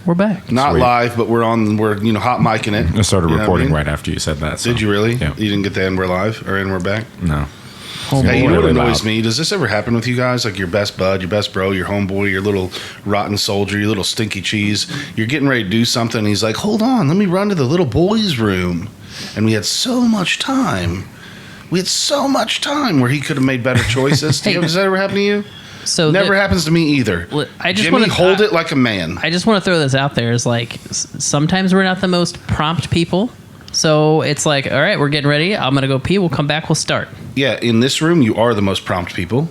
We're back. Not Sweet. live, but we're hot micing it. I started You know what recording I mean? right after you said that. So. Did you really? Yeah. You didn't get the end we're live or end we're back? No. Oh, Hey, you boy. know what Really annoys loud. me? Does this ever happen with you guys? Like your best bud, your best bro, your homeboy, your little rotten soldier, your little stinky cheese. You're getting ready to do something, and he's like, "Hold on, let me run to the little boy's room." And we had so much time. We had so much time where he could have made better choices. Does that ever happen to you? So Never that- happens to me either. Well, I just Jimmy, wanna- hold it like a man. I just want to throw this out there. Is like sometimes we're not the most prompt people. So it's like, all right, we're getting ready. I'm gonna go pee. We'll come back. We'll start. Yeah, in this room, you are the most prompt people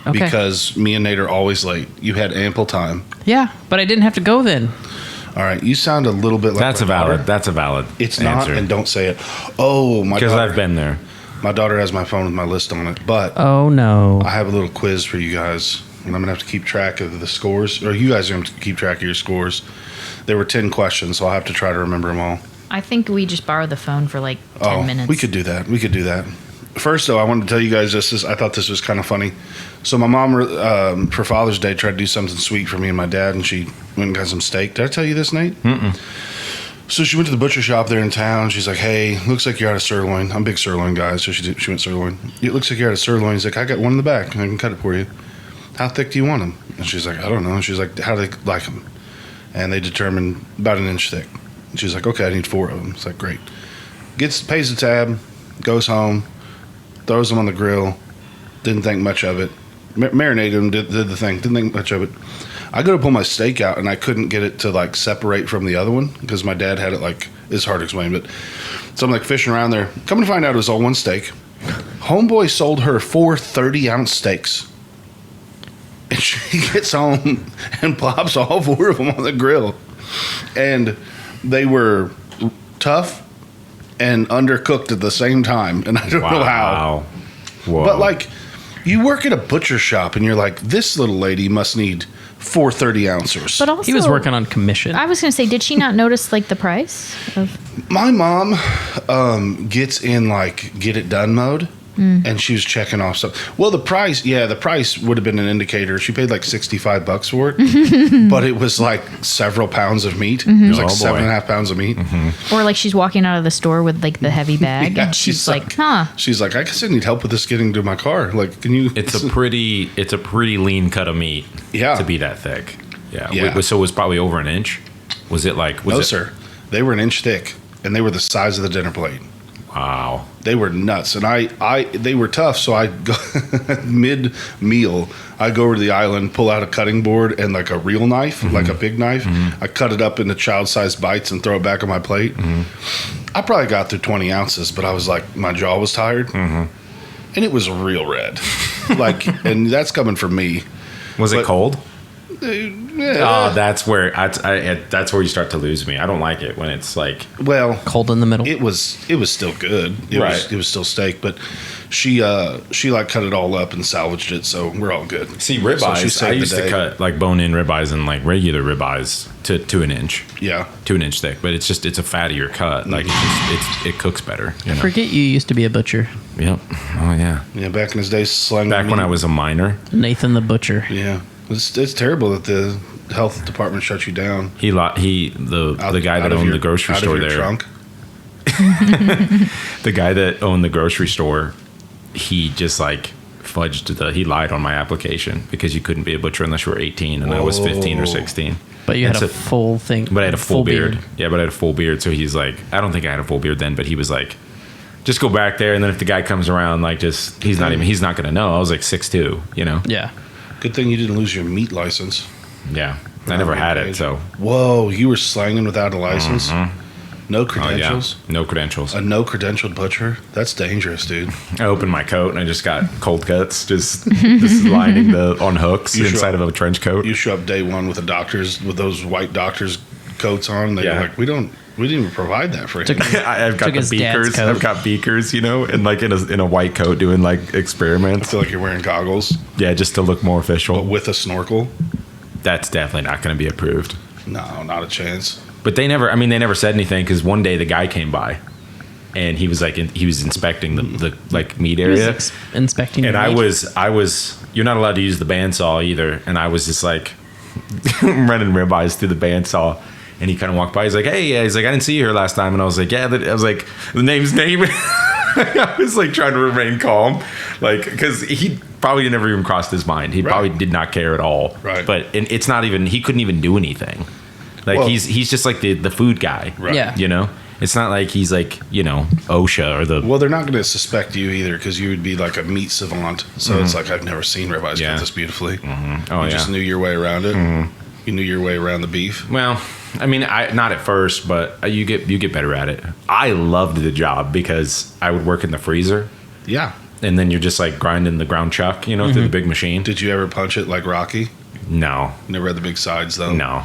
Okay. because me and Nate are always late. You had ample time. Yeah, but I didn't have to go then. All right, you sound a little bit like That's my a valid. daughter. That's a valid. It's answer. not, and don't say it. Oh, my Because daughter. I've been there. My daughter has my phone with my list on it, but Oh no. I have a little quiz for you guys, and I'm gonna have to keep track of the scores, or you guys are gonna have to keep track of your scores. There were 10 questions, so I'll have to try to remember them all. I think we just borrowed the phone for like 10 minutes. We could do that. We could do that. First, though, I wanted to tell you guys this. I thought this was kind of funny. So my mom, for Father's Day, tried to do something sweet for me and my dad, and she went and got some steak. Did I tell you this, Nate? So she went to the butcher shop there in town. She's like, "Hey, looks like you're out of sirloin. I'm a big sirloin guy, so she went sirloin. It looks like you're out of sirloin." He's like, "I got one in the back. I can cut it for you. How thick do you want them?" And she's like, "I don't know." And she's like, "How do they like them?" And they determined about 1 inch thick. And she's like, "Okay, I need 4 of them." It's like, great. Pays the tab, goes home, throws them on the grill. Didn't think much of it. Marinated them, did the thing. Didn't think much of it. I go to pull my steak out, and I couldn't get it to like separate from the other one because my dad had it like, it's hard to explain, but so I'm like fishing around there. Come to find out, it was all one steak. Homeboy sold her 4 30-ounce steaks. And she gets home and plops all 4 of them on the grill. And they were tough and undercooked at the same time. And I don't know how. Whoa. But like, you work at a butcher shop and you're like, this little lady must need 4 30-ouncers. But also, He was working on commission. I was going to say, did she not notice like the price of? My mom gets in like get it done mode. And she was checking off stuff. Well, the price would have been an indicator. She paid like $65 for it, but it was like several pounds of meat. It was like Oh, boy. 7.5 pounds of meat. Or like she's walking out of the store with like the heavy bag, Yeah, and she's like, "Huh." She's like, I guess I need help with this getting to my car. Like, can you? It's a pretty lean cut of meat. Yeah. To be that thick. Yeah. Yeah. So it was probably over 1 inch. Was it like? No, sir. They were 1 inch thick, and they were the size of the dinner plate. Wow. They were nuts, and they were tough. So I go mid meal, I go over to the island, pull out a cutting board and like a real knife, like a big knife. I cut it up into child-sized bites and throw it back on my plate. I probably got through 20 ounces, but I was like, my jaw was tired, and it was real red. Like, and that's coming from me. Was it But- cold? Yeah. Oh, that's where that's where you start to lose me. I don't like it when it's like Well, Cold in the middle. it was still good. Right. It was still steak, but she like cut it all up and salvaged it, so we're all good. see So she ribeyes. saved I the used to day. cut like bone-in ribeyes and like regular ribeyes to 1 inch, Yeah. 2 inch thick. But it's a fattier cut. Like it cooks better. You know? Forget you used to be a butcher. Yep. Oh yeah. Yeah, back in his day, slang. Back when I was a minor, Nathan the butcher. Yeah, it's terrible that the health department shut you down. the guy that owned the grocery out of store your there. trunk. The guy that owned the grocery store, he just like he lied on my application because you couldn't be a butcher unless you were 18 and I was 15 or 16. But you And had a so- full thing. But I had a full beard. Yeah, but I had a full beard. So he's like, I don't think I had a full beard then, but he was like, just go back there. And then if the guy comes around, like he's not going to know. I was like 6'2", you know? Yeah. Good thing you didn't lose your meat license. Yeah. I never had it. So, Whoa, you were slanging without a license? No oh, credentials? yeah. No credentials. A no credentialed butcher? That's dangerous, dude. I opened my coat and I just got cold cuts, just lining on hooks You show inside up- of a trench coat. You show up day one with with those white doctors' coats on. They're Yeah. like, we didn't even provide that for him. I've got Took the his dad's beakers. coat. I've got beakers, you know, and like in a white coat doing like I experiments. feel like you're wearing goggles, Yeah, just to look more but official. with a snorkel. That's definitely not going to be approved. No, not a chance. But they never said anything because one day the guy came by and he was like, he was inspecting the like meat He was area. inspecting And your I meat. was, you're not allowed to use the bandsaw either. And I was just like, running ribeyes through the bandsaw. And he kind of walked by. He's like, hey, yeah. He's like, I didn't see you here last time. And I was like, yeah. I was like, the name's name. I was like trying to remain calm. Like, because he probably never even crossed his mind. He probably did not care at all. Right. But and it's not even, he couldn't even do anything. Like, Well- he's just like the food guy. Right. Yeah. You know? It's not like he's like, you know, OSHA or the. Well, they're not going to suspect you either because you would be like a meat savant. So it's like, I've never seen ribeyes Yeah. cut this beautifully. Oh, You just knew your way around it. You knew your way around the beef. Well, I mean, not at first, but you get better at it. I loved the job because I would work in the freezer, Yeah. and then you're just like grinding the ground chuck, you know, through the big machine. Did you ever punch it like Rocky? No, Never had the big sides though. no.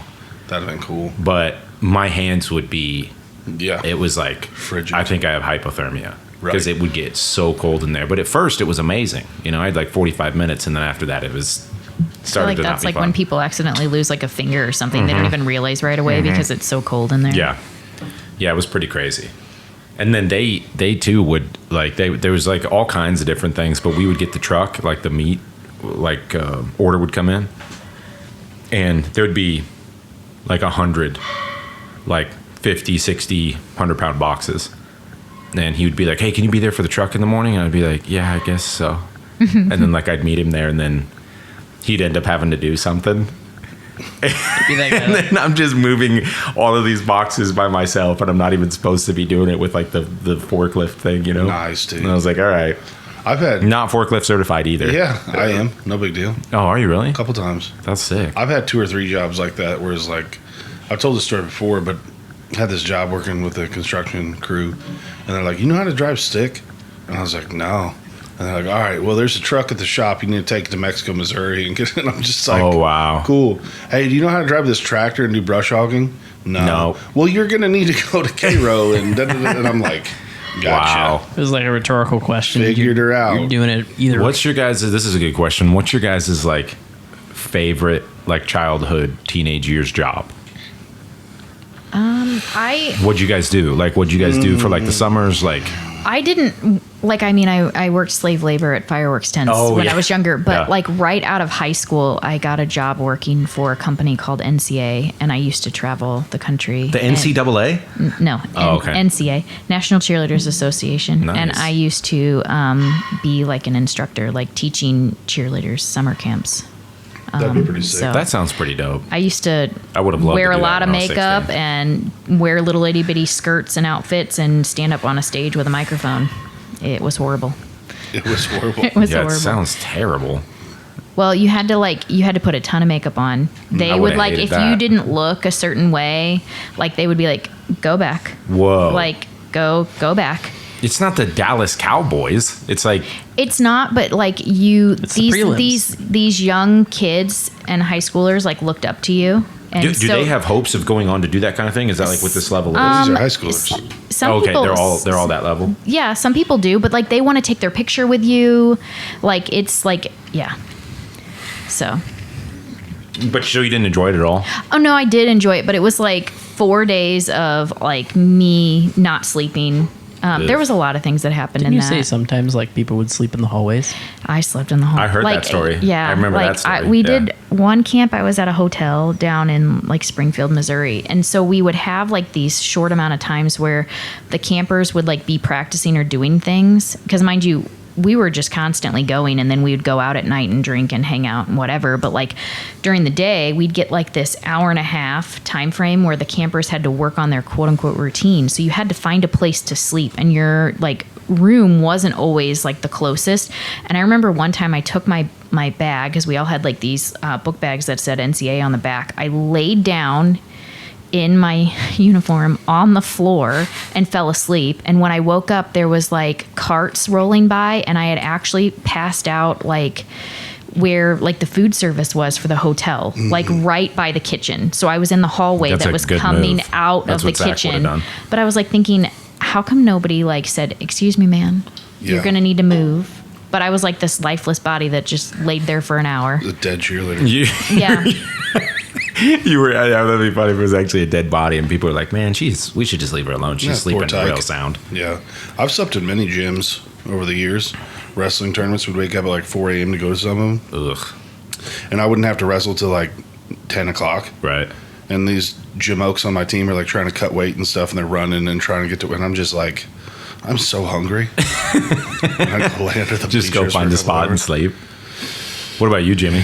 That'd have been cool. But my hands would be. Yeah. It was like Frigid. I think I have hypothermia Right. because it would get so cold in there. But at first, it was amazing. You know, I had like 45 minutes, and then after that, it was I feel started like to not that's be like fun. when people accidentally lose like a finger or something. They don't even realize right away because it's so cold in there. Yeah, it was pretty crazy. And then they too would like there was like all kinds of different things, but we would get the truck, like the meat, like order would come in, and there would be like 100, like 50, 60, 100-pound boxes, and he would be like, "Hey, can you be there for the truck in the morning?" And I'd be like, "Yeah, I guess so." And then like I'd meet him there, and then he'd end up having to do something. Be like, And then I'm just moving all of these boxes by myself, and I'm not even supposed to be doing it with like the forklift thing, you know? Nice, dude. And I was like, all right, I've had. not forklift certified either. Yeah, I am. No big deal. Oh, are you really? A couple times. That's sick. I've had 2 or 3 jobs like that where it's like, I've told this story before, but I had this job working with a construction crew, and they're like, you know how to drive stick? And I was like, no. And they're like, all right, well, there's a truck at the shop. You need to take it to Mexico, Missouri. And get it. And I'm just like, Oh, wow. cool. Hey, do you know how to drive this tractor and do brush hogging? No. Well, you're going to need to go to Cairo. And, and I'm like, gotcha. Wow. it was like a rhetorical question. Figured her out. You're doing it either. What's your guys' this is a good question. What's your guys' like favorite like childhood teenage years job? What'd you guys do? Like what'd you guys do for like the summers? Like I didn't like. I mean, I worked slave labor at fireworks tents Oh, when yeah. I was younger. But Yeah. like right out of high school, I got a job working for a company called NCA, and I used to travel the country. the and- NCAA? No, Oh, okay. NCA, National Cheerleaders Association, Nice. and I used to be like an instructor, like teaching cheerleaders summer camps. That'd be pretty sick. so- That sounds pretty dope. I used to I would have loved wear to a do that lot of when I was makeup 16. and wear little itty bitty skirts and outfits and stand up on a stage with a microphone. It was horrible. It was horrible. It was Yeah, horrible. it sounds terrible. Well, you had to put a ton of makeup on. They I would would've like hated if you that. didn't look a certain way, like they would be like, "Go back." Whoa. Like go back. It's not the Dallas Cowboys. It's like It's not, but like you It's the prelims. these young kids and high schoolers like looked up to you. And do so they have hopes of going on to do that kind of thing? Is that like what this level is? These are high schoolers. some Okay, people they're all that level. Yeah, some people do, but like they want to take their picture with you. Like it's like yeah. So But so you didn't enjoy it at all? oh no, I did enjoy it, but it was like 4 days of like me not sleeping. There was a lot of things that happened Didn't in you that. say sometimes like people would sleep in the hallways? I slept in the hall. I heard that story. Yeah, I remember like, that story. we Yeah. did one camp. I was at a hotel down in like Springfield, Missouri, and so we would have like these short amount of times where the campers would like be practicing or doing things. Because mind you, we were just constantly going, and then we would go out at night and drink and hang out and whatever. But like during the day, we'd get like this hour and a half time frame where the campers had to work on their quote unquote routine. So you had to find a place to sleep, and your like room wasn't always like the closest. And I remember one time I took my bag, because we all had like these book bags that said NCA on the back. I laid down in my uniform on the floor and fell asleep. And when I woke up, there was like carts rolling by, and I had actually passed out like where like the food service was for the hotel, like right by the kitchen. So I was in the hallway That's that a was good coming move. out That's of the what Zach would've kitchen. done. But I was like thinking, how come nobody like said, "Excuse me, man, Yeah. you're gonna need to move"? But I was like this lifeless body that just laid there for an hour. The dead cheerleader. You, Yeah. you were. That'd be funny if it was actually a dead body, and people were like, "Man, we should just leave her alone. She's Yeah, sleeping poor real tyke. sound." Yeah. I've slept in many gyms over the years. Wrestling tournaments would wake up at like 4 a.m. to go to some of them. Ugh. And I wouldn't have to wrestle till like 10 o'clock. Right. And these jamokes on my team are like trying to cut weight and stuff, and they're running and trying to get to. And I'm just like, I'm so hungry. And I go lay under the Just go bleachers find for a spot and hours. sleep. What about you, Jimmy?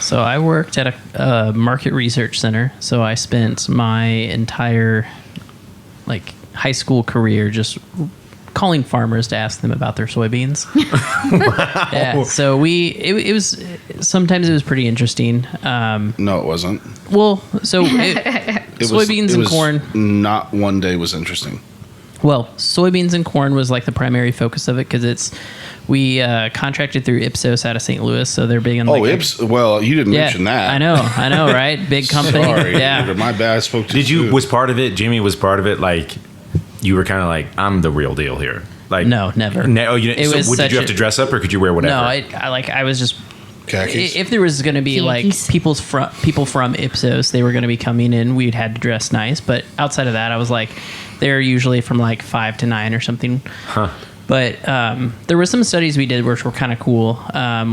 So I worked at a market research center. So I spent my entire like high school career just calling farmers to ask them about their soybeans. Yeah. So it was sometimes it was pretty interesting. No, it wasn't. Well, so soybeans and was corn. Not one day was interesting. Well, soybeans and corn was like the primary focus of it because we contracted through Ipsos out of St. Louis, so they're big on like Well, you didn't yeah, mention that. I know, right? Big company. Sorry, Yeah. dude, my bad. I spoke to Did you two. was part of it? Jimmy was part of it. Like you were kind of like, I'm the real deal here. Like No, never. No, you didn't. It So was did such you have a- to dress up, or could you wear whatever? No, I was just khakis? if there was going to be like Yankees. people from Ipsos, they were going to be coming in. We'd had to dress nice, but outside of that, I was like, they're usually from like 5 to 9 or something. Huh. But there were some studies we did which were kind of cool.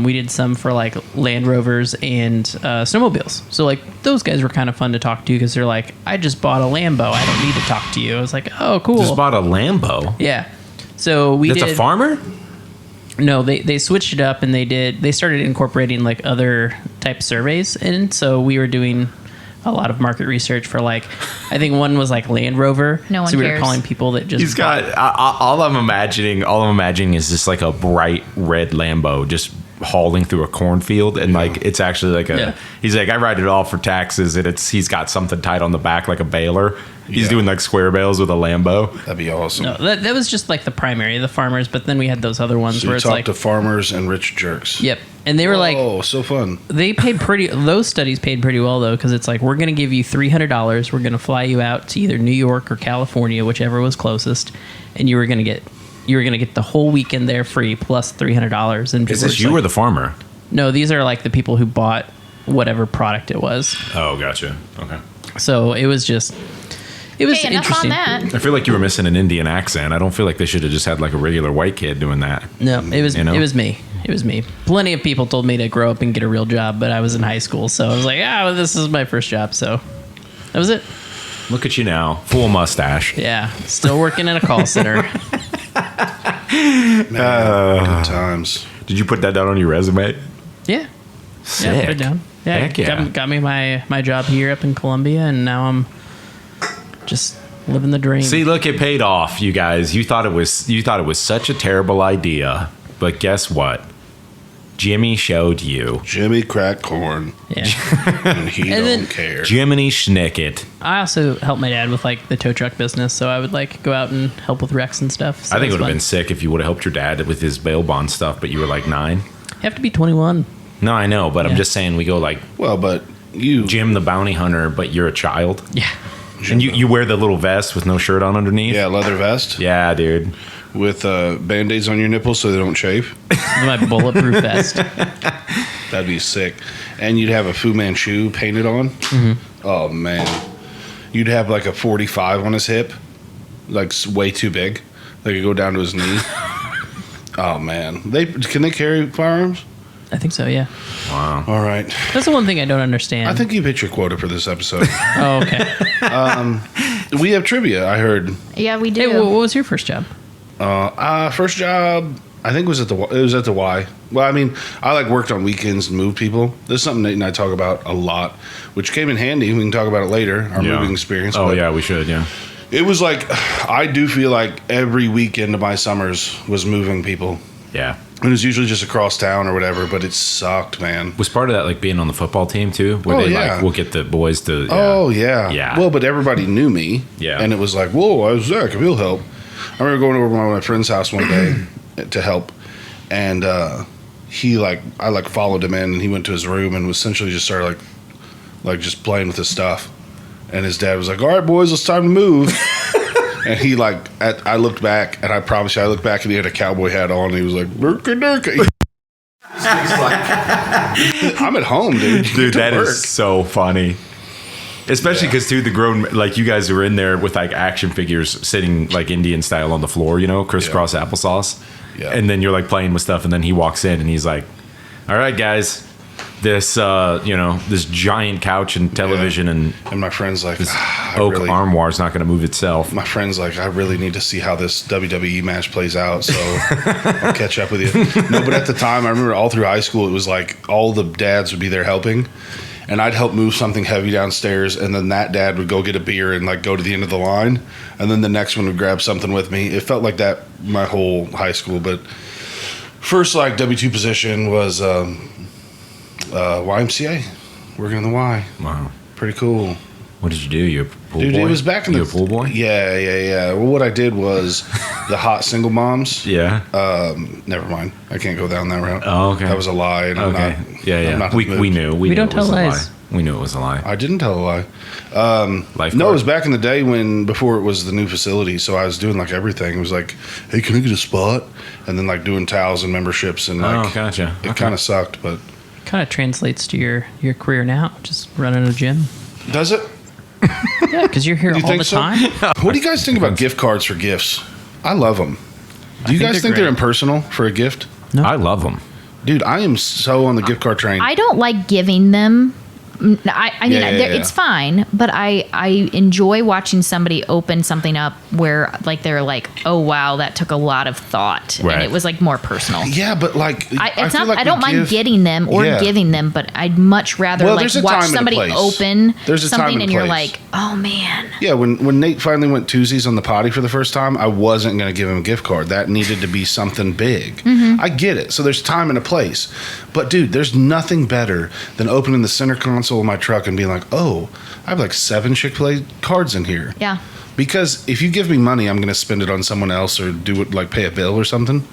We did some for like Land Rovers and snowmobiles. So like those guys were kind of fun to talk to because they're like, I just bought a Lambo. I don't need to talk to you. I was like, oh, cool. Just bought a Lambo. Yeah. So we That's did. a farmer. No, they switched it up and they started incorporating like other type surveys in. So we were doing a lot of market research for like, I think one was like Land Rover. No one so we were cares. calling people that just He's got all I'm imagining is just like a bright red Lambo just hauling through a cornfield, and like it's actually like a. Yeah. He's like, I write it all for taxes, and he's got something tied on the back like a baler. He's Yeah. doing like square bales with a Lambo. That'd be awesome. No, that was just like the primary, the farmers. But then we had those other ones So where you it's talk like, to farmers and rich jerks. yep. And they were like, oh, so fun. they paid pretty. Those studies paid pretty well though, because it's like we're going to give you $300. We're going to fly you out to either New York or California, whichever was closest, and you were going to get the whole weekend there free plus $300. And Is people this were you like, or the farmer? No, these are like the people who bought whatever product it was. Oh, gotcha. Okay. So it was just, it was Hey, enough interesting. on that. I feel like you were missing an Indian accent. I don't feel like they should have just had like a regular white kid doing that. No, it was You know? it was me. It was me. Plenty of people told me to grow up and get a real job, but I was in high school, so I was like, well, this is my first job, so that was it. Look at you now, full mustache. Yeah, still working in a call center. Man, good times. Did you put that down on your resume? Yeah, Sick. yeah, put it down. Yeah, Heck yeah. got me my job here up in Columbia, and now I'm just living the dream. See, look, it paid off, you guys. You thought it was such a terrible idea, but guess what? Jimmy showed you. Jimmy cracked corn, Yeah. and he And don't then- care. Jiminy Schnicket. I also helped my dad with like the tow truck business, so I would like go out and help with wrecks and stuff. So I think it would have fun. been sick if you would have helped your dad with his bail bond stuff, but you were like 9. You have to be 21. No, I know, but I'm Yeah. just saying we go like Well, but you, Jim the bounty hunter, but you're a child. Yeah. And you wear the little vest with no shirt on underneath? yeah, leather vest Yeah, dude. with band-aids on your nipples so they don't chafe. My bulletproof vest. That'd be sick. And you'd have a Fu Manchu painted on. Mm-hmm. Oh man, you'd have like a 45 on his hip, like way too big. They could go down to his knee. Oh man, can they carry firearms? I think so, yeah. Wow. All right, That's the one thing I don't understand. I think you've hit your quota for this episode. Oh, okay. We have trivia. I heard. Yeah, we Hey, do. what was your first job? First job, I think was at the Y. Well, I mean, I like worked on weekends and moved people. This is something Nate and I talk about a lot, which came in handy. We can talk about it later. Our Yeah. moving experience. Oh, but yeah, we should, yeah. It was like I do feel like every weekend of my summers was moving people. Yeah. It was usually just across town or whatever, but it sucked, man. Was part of that like being on the football team too? Where Oh, they yeah. like, we'll get the boys to. Yeah. Oh yeah, Yeah. Well, but everybody knew me. Yeah. and it was like, whoa, I was Zach. If he'll help. I remember going over to my friend's house one day to help, and I followed him in, and he went to his room and essentially just started like just playing with his stuff. And his dad was like, "All right, boys, it's time to move." And he I looked back, and I promise you, I looked back, and he had a cowboy hat on, and he was like, "Durka durka." I'm at home, dude. Dude, To that work. is so funny. Especially because, too, the grown, like, you guys were in there with, like, action figures sitting, like, Indian style on the floor, you know, crisscross applesauce. Yeah. And then you're, like, playing with stuff, and then he walks in, and he's like, all right, guys, this this giant couch and television and And my friend's like, this I oak really- armoire is not going to move itself. My friend's like, I really need to see how this WWE match plays out, so I'll catch up with you. No, but at the time, I remember all through high school, it was like all the dads would be there helping, and I'd help move something heavy downstairs, and then that dad would go get a beer and like go to the end of the line, and then the next one would grab something with me. It felt like that my whole high school, but first like W2 position was YMCA, working in the Y. Wow. Pretty cool. What did you do? You a pool Dude, boy? it was back in you the a pool boy? Yeah. Well, what I did was the hot single moms. Yeah. Never mind. I can't go down that route. Oh, okay. That was a lie. And Okay. I'm not, Yeah. I'm not in We the mood. we knew. We knew don't it was tell a lies. lie. We knew it was a lie. I didn't tell a lie. Lifeguard. No, it was back in the day before it was the new facility. So I was doing like everything. It was like, hey, can I get a spot? And then like doing towels and memberships and like. Oh, gotcha. It Okay. kind of sucked, but Kind of translates to your career now, just running a gym. does it? Yeah, because you're here Do you all think the so? time. What do you guys think about gift cards for gifts? I love them. Do you think guys they're think they're great. impersonal for a gift? No. I love them. Dude, I am so on the gift card train. I don't like giving them. I mean, Yeah. it's fine, but I enjoy watching somebody open something up where like they're like, oh wow, that took a lot of thought, Right. and it was like more personal. Yeah, but like It's feel not. like I we don't mind give- getting them or Yeah. giving them, but I'd much rather Well, like there's a watch time and a somebody place. open There's a time something and and you're place. like, oh man. Yeah, when Nate finally went twosies on the potty for the first time, I wasn't going to give him a gift card. That needed to be something big. Mm-hmm. I get it. So there's time and a place. But dude, there's nothing better than opening the center console of my truck and being like, oh, I have like 7 Chick-fil-A cards in here. Yeah. Because if you give me money, I'm going to spend it on someone else or do it like pay a bill or something.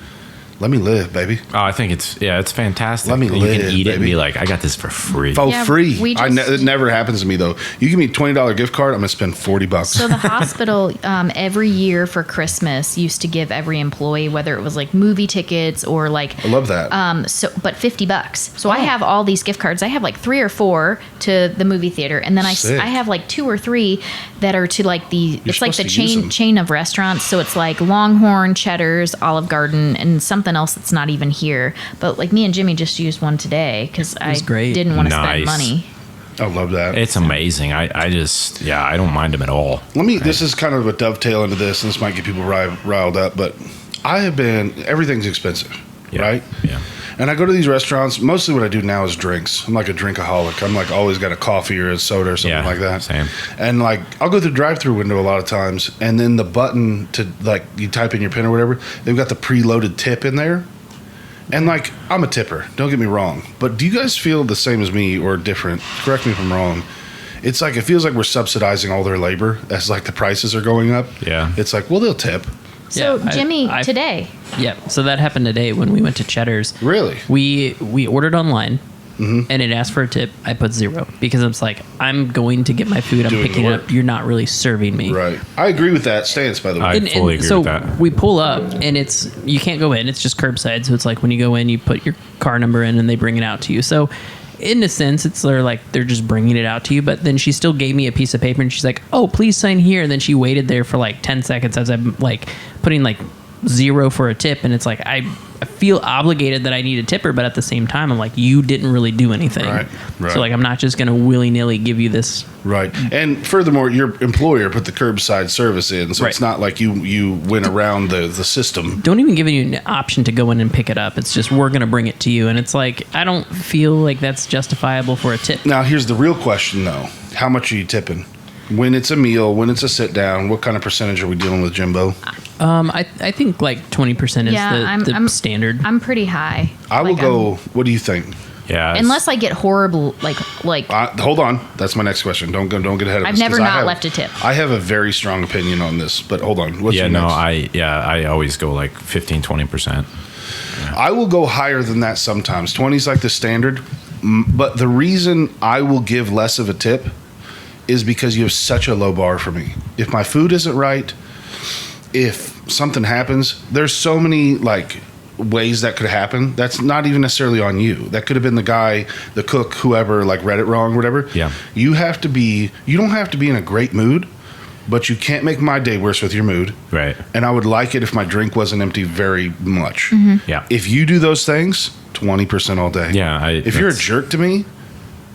Let me live, baby. Oh, I think it's fantastic. Let me you live, can eat it and baby. be like, I got this for free. For Yeah, free. we just- it never happens to me though. You give me a $20 gift card, I'm going to spend $40. So the hospital every year for Christmas used to give every employee, whether it was like movie tickets or like I love that. but $50. So I have all these gift cards. I have like 3 or 4 to the movie theater, and then I Sick. have like 2 or 3 that are to like it's like the supposed to use them. chain of restaurants. So it's like Longhorn, Cheddar's, Olive Garden, and something else that's not even here. But like me and Jimmy just used one today because I was great. didn't want to Nice. spend money. I love that. It's amazing. I just I don't mind them at all. This is kind of a dovetail into this, and this might get people riled up, but everything's expensive, Yeah. right? Yeah. And I go to these restaurants, mostly what I do now is drinks. I'm like a drinkaholic. I'm like always got a coffee or a soda or something Yeah, like that. same. And like I'll go through the drive-through window a lot of times, and then the button to like you type in your PIN or whatever, they've got the preloaded tip in there. And like I'm a tipper, don't get me wrong, but do you guys feel the same as me or different? Correct me if I'm wrong. It's like it feels like we're subsidizing all their labor as like the prices are going up. Yeah. It's like, well, they'll tip. So Yeah, Jimmy, I- today, Yeah, so that happened today when we went to Cheddar's. Really? We ordered online, and it asked for a tip. I put 0 because I was like, I'm going to get my food. I'm Doing the picking it work. up. You're not really serving me. Right. I agree with that stance, by the way. I fully agree so with that. we pull up, and you can't go in. It's just curbside. So it's like when you go in, you put your car number in, and they bring it out to you. So in a sense, they're just bringing it out to you. But then she still gave me a piece of paper, and she's like, "Oh, please sign here." And then she waited there for like 10 seconds as I'm like putting like 0 for a tip, and it's like I feel obligated that I need a tipper, but at the same time, I'm like, you didn't really do anything. Right. So like, I'm not just gonna willy nilly give you this. Right. And furthermore, your employer put the curbside service in, so it's Right. not like you went around the system. Don't even give you an option to go in and pick it up. It's just we're gonna bring it to you, and it's like I don't feel like that's justifiable for a tip. Now, here's the real question, though. How much are you tipping? When it's a meal, when it's a sit down, what kind of percentage are we dealing with, Jimbo? I think like 20% is Yeah, the I'm standard. I'm pretty high. I will Like, go. What do you think? Yeah. it's- unless I get horrible, like Hold on. That's my next question. Don't get ahead of I've us, never 'cause not left a tip. I have a very strong opinion on this, but hold on. What's yeah, your no, next? I always go like 15-20%. I will go higher than that sometimes. 20 is like the standard. But the reason I will give less of a tip is because you have such a low bar for me. If my food isn't right, if something happens, there's so many like ways that could happen. That's not even necessarily on you. That could have been the guy, the cook, whoever like read it wrong, whatever. Yeah. You don't have to be in a great mood, but you can't make my day worse with your mood. Right. And I would like it if my drink wasn't empty very much. Yeah. If you do those things, 20% all day. Yeah, if you're a jerk to me,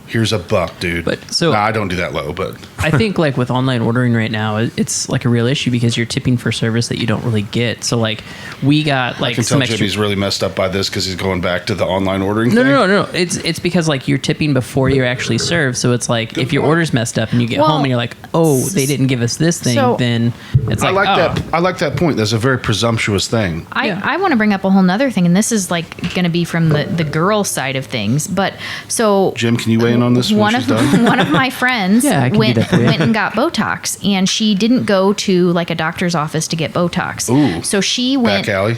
here's $1, dude. But so- nah, I don't do that low, but I think like with online ordering right now, it's like a real issue because you're tipping for service that you don't really get. So like we got like I can some tell extra. Jimmy's really messed up by this because he's going back to the online ordering No, thing. no. It's because like you're tipping before you're actually served. So it's like if your order's messed up and you get Well, home and you're like, oh, they didn't give us this thing, so- then it's I like, like oh. that. I like that point. That's a very presumptuous thing. I want to bring up a whole nother thing, and this is like going to be from the girl side of things. But so Jim, can you weigh in on this when one she's of done? one of my friends Yeah, I can do went that for you. went and got Botox, and she didn't go to like a doctor's office to get Botox. Ooh, so she went. back alley.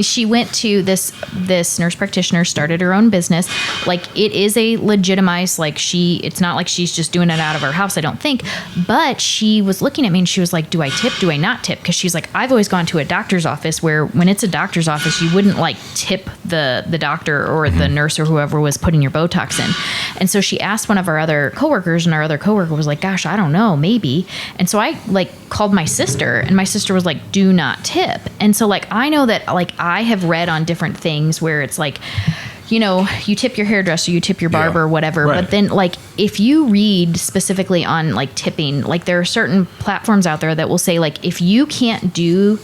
She went to this nurse practitioner, started her own business. Like it is a legitimized. Like it's not like she's just doing it out of her house. I don't think. But she was looking at me and she was like, "Do I tip? Do I not tip?" Because she's like, "I've always gone to a doctor's office where when it's a doctor's office, you wouldn't like tip the doctor or the nurse or whoever was putting your Botox in." And so she asked one of our other coworkers, and our other coworker was like, "Gosh, I don't know, maybe." And so I like called my sister, and my sister was like, "Do not tip." And so like I know that like I have read on different things where it's like, you know, you tip your hairdresser, you tip your barber, Yeah. whatever. Right. But then, like, if you read specifically on like tipping, like there are certain platforms out there that will say, like, if you can't do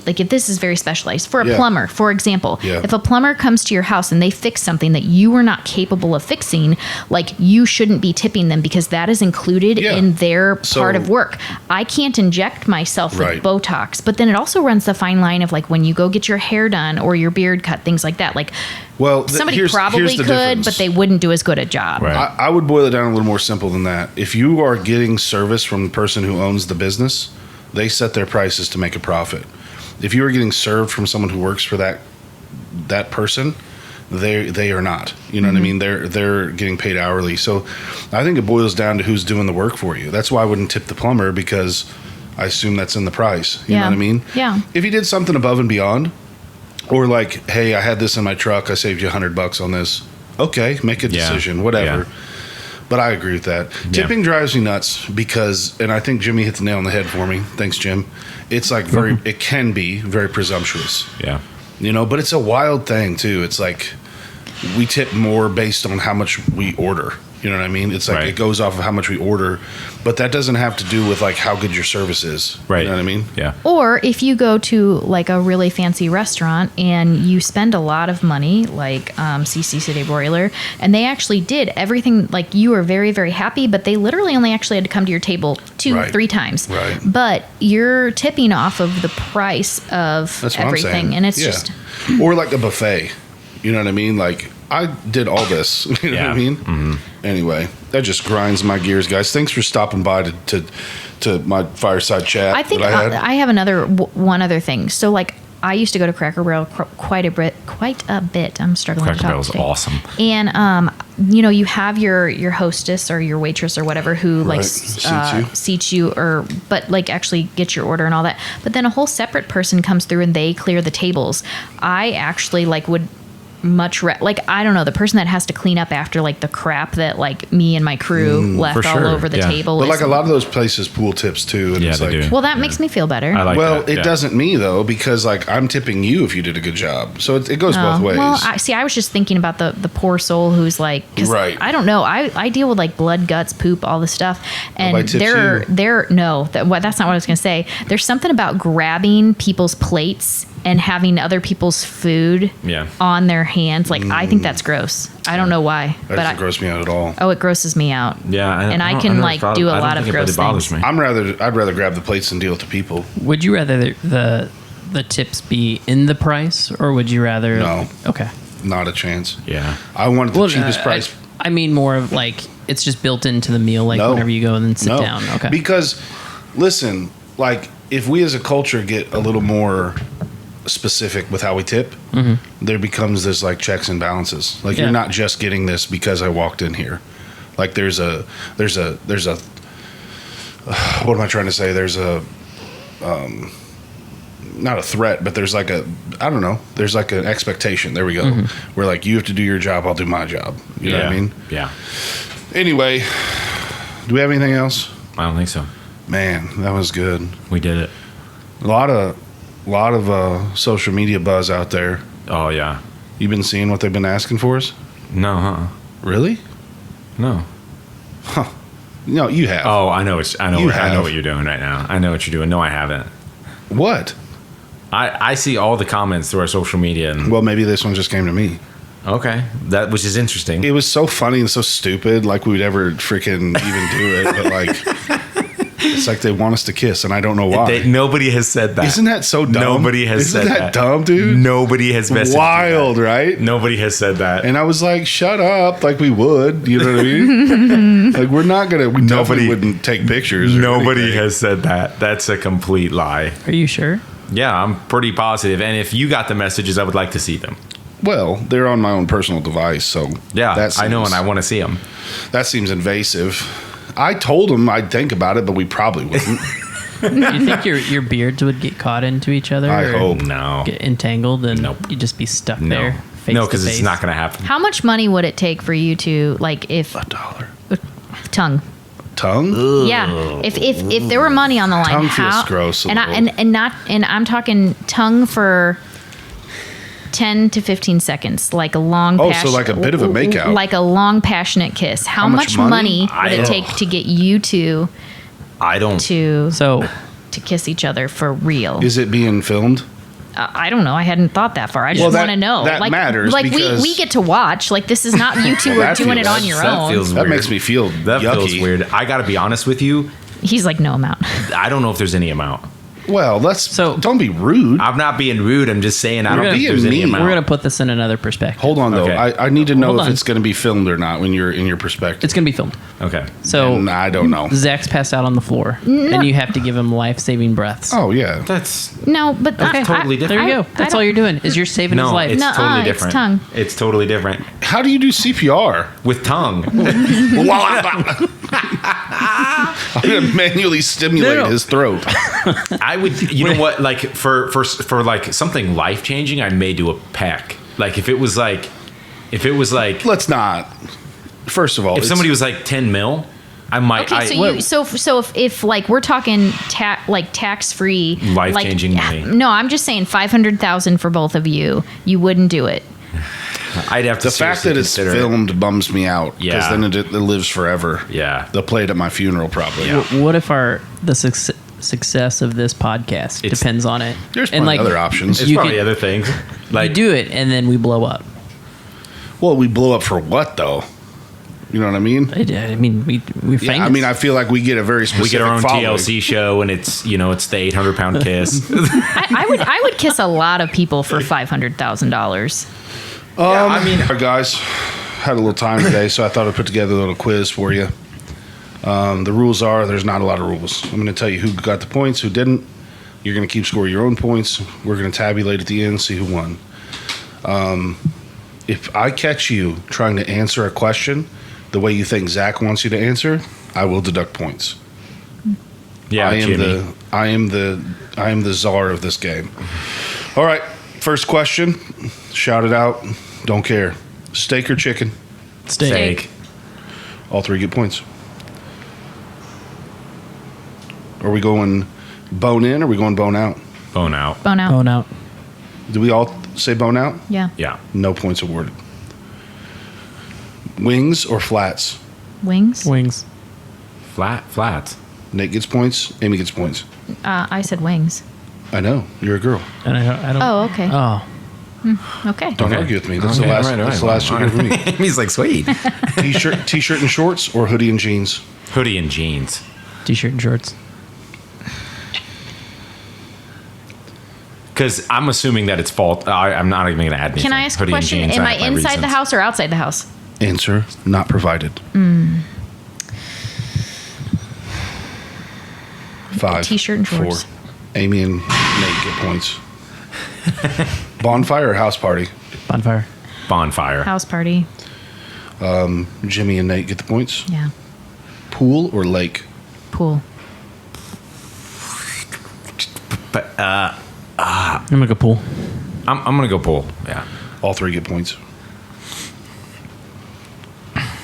like, if this is very specialized for a Yeah. plumber, for example, Yeah. if a plumber comes to your house and they fix something that you were not capable of fixing, like, you shouldn't be tipping them because that is included Yeah. in their So- part of work. I can't inject myself with Right. Botox, but then it also runs the fine line of like when you go get your hair done or your beard cut, things like that. Like, Well, somebody here's probably the could, difference. but they wouldn't do as good a job. Right. I would boil it down a little more simple than that. If you are getting service from the person who owns the business, they set their prices to make a profit. If you are getting served from someone who works for that person, they are not. You know what I mean? They're getting paid hourly. So I think it boils down to who's doing the work for you. That's why I wouldn't tip the plumber because I assume that's in the price. You know Yeah. what I mean? Yeah. If you did something above and beyond, or like, hey, I had this in my truck, I saved you $100 on this. Okay, make a Yeah. decision, whatever. Yeah. But I agree with that. Yeah. Tipping drives me nuts because, and I think Jimmy hit the nail on the head for me. Thanks, Jim. It's like it can be very presumptuous, Yeah. you know, but it's a wild thing too. It's like we tip more based on how much we order. You know what I mean? It's like Right. it goes off of how much we order, but that doesn't have to do with like how good your service is. Right. You know what I mean? Yeah. Or if you go to like a really fancy restaurant and you spend a lot of money, like CC City Broiler, and they actually did everything, like you were very, very happy, but they literally only actually had to come to your table Right. 3 times. Right. But you're tipping off of the price of That's what everything. I'm saying. And it's Yeah. just, or like a buffet. You know what I mean? Like I did all this. You know Yeah. what I mean? Mm-hmm. Anyway, that just grinds my gears, guys. Thanks for stopping by to my fireside chat. I think that I had. I have one other thing. So like, I used to go to Cracker Barrel quite a bit. I'm struggling Cracker to talk Barrel's today. awesome. And you know, you have your hostess or your waitress or whatever who like Right. seats you, or but like actually gets your order and all that. But then a whole separate person comes through and they clear the tables. I actually like would like I don't know, the person that has to clean up after like the crap that like me and my crew left for all sure, over the yeah. table. But is- like a lot of those places pool tips too. And Yeah, it's they like, do. well, that makes me feel better. I like well, that. it yeah. doesn't me though, because like I'm tipping you if you did a good job. So it goes both ways. Well, I was just thinking about the poor soul who's like, 'cause Right. I don't know. I deal with like blood, guts, poop, all this stuff, and Nobody tips you. that's not what I was gonna say. There's something about grabbing people's plates and having other people's food Yeah. on their hands. Like I think that's gross. I don't know why, that doesn't gross me out at all. it grosses me out. Yeah. And I don't- can, never like, thought- do a I don't lot of think it really gross bothers things. me. I'd rather grab the plates and deal with the people. Would you rather the tips be in the price, or would you rather? No. Okay. Not a chance. Yeah. I wanted the Well, cheapest no, price. I mean more of like it's just built into the meal, like No. whenever you go and then sit down. Okay. Because, listen, like if we as a culture get a little more specific with how we tip, there becomes this like checks and balances. Like Yeah. you're not just getting this because I walked in here. Like there's a what am I trying to say? There's a not a threat, but there's like a I don't know. There's like an expectation. There we go. Where like you have to do your job, I'll do my job. You know what I mean? Yeah. Anyway, do we have anything else? I don't think so. Man, that was good. We did it. A lot of social media buzz out there. Oh yeah. You been seeing what they've been asking for us? No, huh? Really? No. No, you have. Oh, I know You have. what you're doing right now. I know what you're doing. No, I haven't. What? I see all the comments through our social media. And, Well, maybe this one just came to me. okay, which is interesting. It was so funny and so stupid, like we would ever freaking even do it. But like, it's like they want us to kiss, and I don't know why. Nobody has said that. Isn't that so dumb? Nobody has Isn't said that dumb, dude? Nobody has messaged me Wild, that. right? Nobody has said that. And I was like, shut up, like we would. You know what I mean? Like, we're not going to, we definitely wouldn't take pictures. Or Nobody anything. has said that. That's a complete lie. Are you sure? Yeah, I'm pretty positive. And if you got the messages, I would like to see them. Well, they're on my own personal device, so Yeah, I know, and I want to see them. That seems invasive. I told him I'd think about it, but we probably wouldn't. Do you think your beards would get caught into each other? I or hope. No. Get entangled and Nope. you'd just be stuck No. there. Face No, to because it's face? not going to happen. How much money would it take for you to like if $1. tongue? Tongue? Yeah. If there were money on the line, Tongue feels how gross a and little. and I'm talking tongue for 10 to 15 seconds, like a long Oh, so like a bit of a makeout. like a long passionate kiss. How much much money? money would it take to get you two I don't. to So kiss each other for real? Is it being filmed? I don't know. I hadn't thought that far. I just Well, that- want to know. that like, matters like because- we get to watch. Like this is not you two Well, are that doing it feels- on your that own. feels That weird. makes me feel That yucky. feels weird. I got to be honest with you. He's like, no amount. I don't know if there's any amount. Well, So- don't be rude. I'm not being rude. I'm just saying I We're don't gonna think be there's any mean. amount. we're gonna put this in another perspective. Hold on, though. Okay. I need to know Hold if on. it's going to be filmed or not when you're in your perspective. It's gonna be filmed. Okay. So And I don't know. Zach's passed out on the floor, and you have to give him life-saving breaths. Oh, yeah. That's No, but That's totally different. There you go. That's all you're doing is you're saving his no. life. It's Nuh-uh, totally it's different. tongue. It's totally different How do you do CPR? with tongue. I'm going to manually stimulate No. his throat. I would. You know what? Like for like something life changing, I may do a peck. Like if it was like Let's not. First of all, if it's- somebody was like 10 mil, I might. Okay, so if like we're talking tax free, Life-changing money. No, I'm just saying 500,000 for both of you. You wouldn't do it. I'd have to. the fact seriously that it's consider it. filmed bums me out. Because Yeah. then it lives forever. Yeah. They'll play it at my funeral probably. Yeah. What if the success of this podcast It's- depends on it? There's plenty other options. There's You probably could- other things. You Like do it, and then we blow up. Well, we blow up for what, though? You know what I mean? I mean, we're famous. Yeah, I mean, I feel like we get a very specific we get our own following. TLC show, and it's it's the 800-pound kiss. I would kiss a lot of people for $500,000. I mean, All right, guys, had a little time today, so I thought I'd put together a little quiz for you. The rules are there's not a lot of rules. I'm going to tell you who got the points, who didn't. You're going to keep score your own points. We're going to tabulate at the end, see who won. If I catch you trying to answer a question the way you think Zach wants you to answer, I will deduct points. yeah, I am Jimmy. I am the czar of this game. All right, first question. Shout it out. Don't care. Steak or chicken? Steak. All three get points. Are we going bone in or are we going bone out? Bone out. Bone out. Going out. Do we all say bone out? Yeah. Yeah. No points awarded. Wings or flats? Wings. Wings. Flats. Nate gets points. Amy gets points. I said wings. I know. You're a girl. And I don't. Oh, okay. Oh. Okay. Don't Okay. argue with me. That's Okay, the last. all right, That's the all last right, you hear all from me. He's like, sweet. T-shirt and shorts or hoodie and jeans? Hoodie and jeans. T-shirt and shorts. Because I'm assuming that it's fault. I'm not even going to add anything. Can I ask a Hoodie and question? jeans, Am I have my inside the reasons. house or outside the house? Answer not provided. 5. T-shirt and shorts. 4. Amy and Nate get points. Bonfire or house party? Bonfire. Bonfire. House party. Jimmy and Nate get the points. Yeah. Pool or lake? Pool. But I'm gonna go pool. I'm going to go pool. Yeah. All three get points.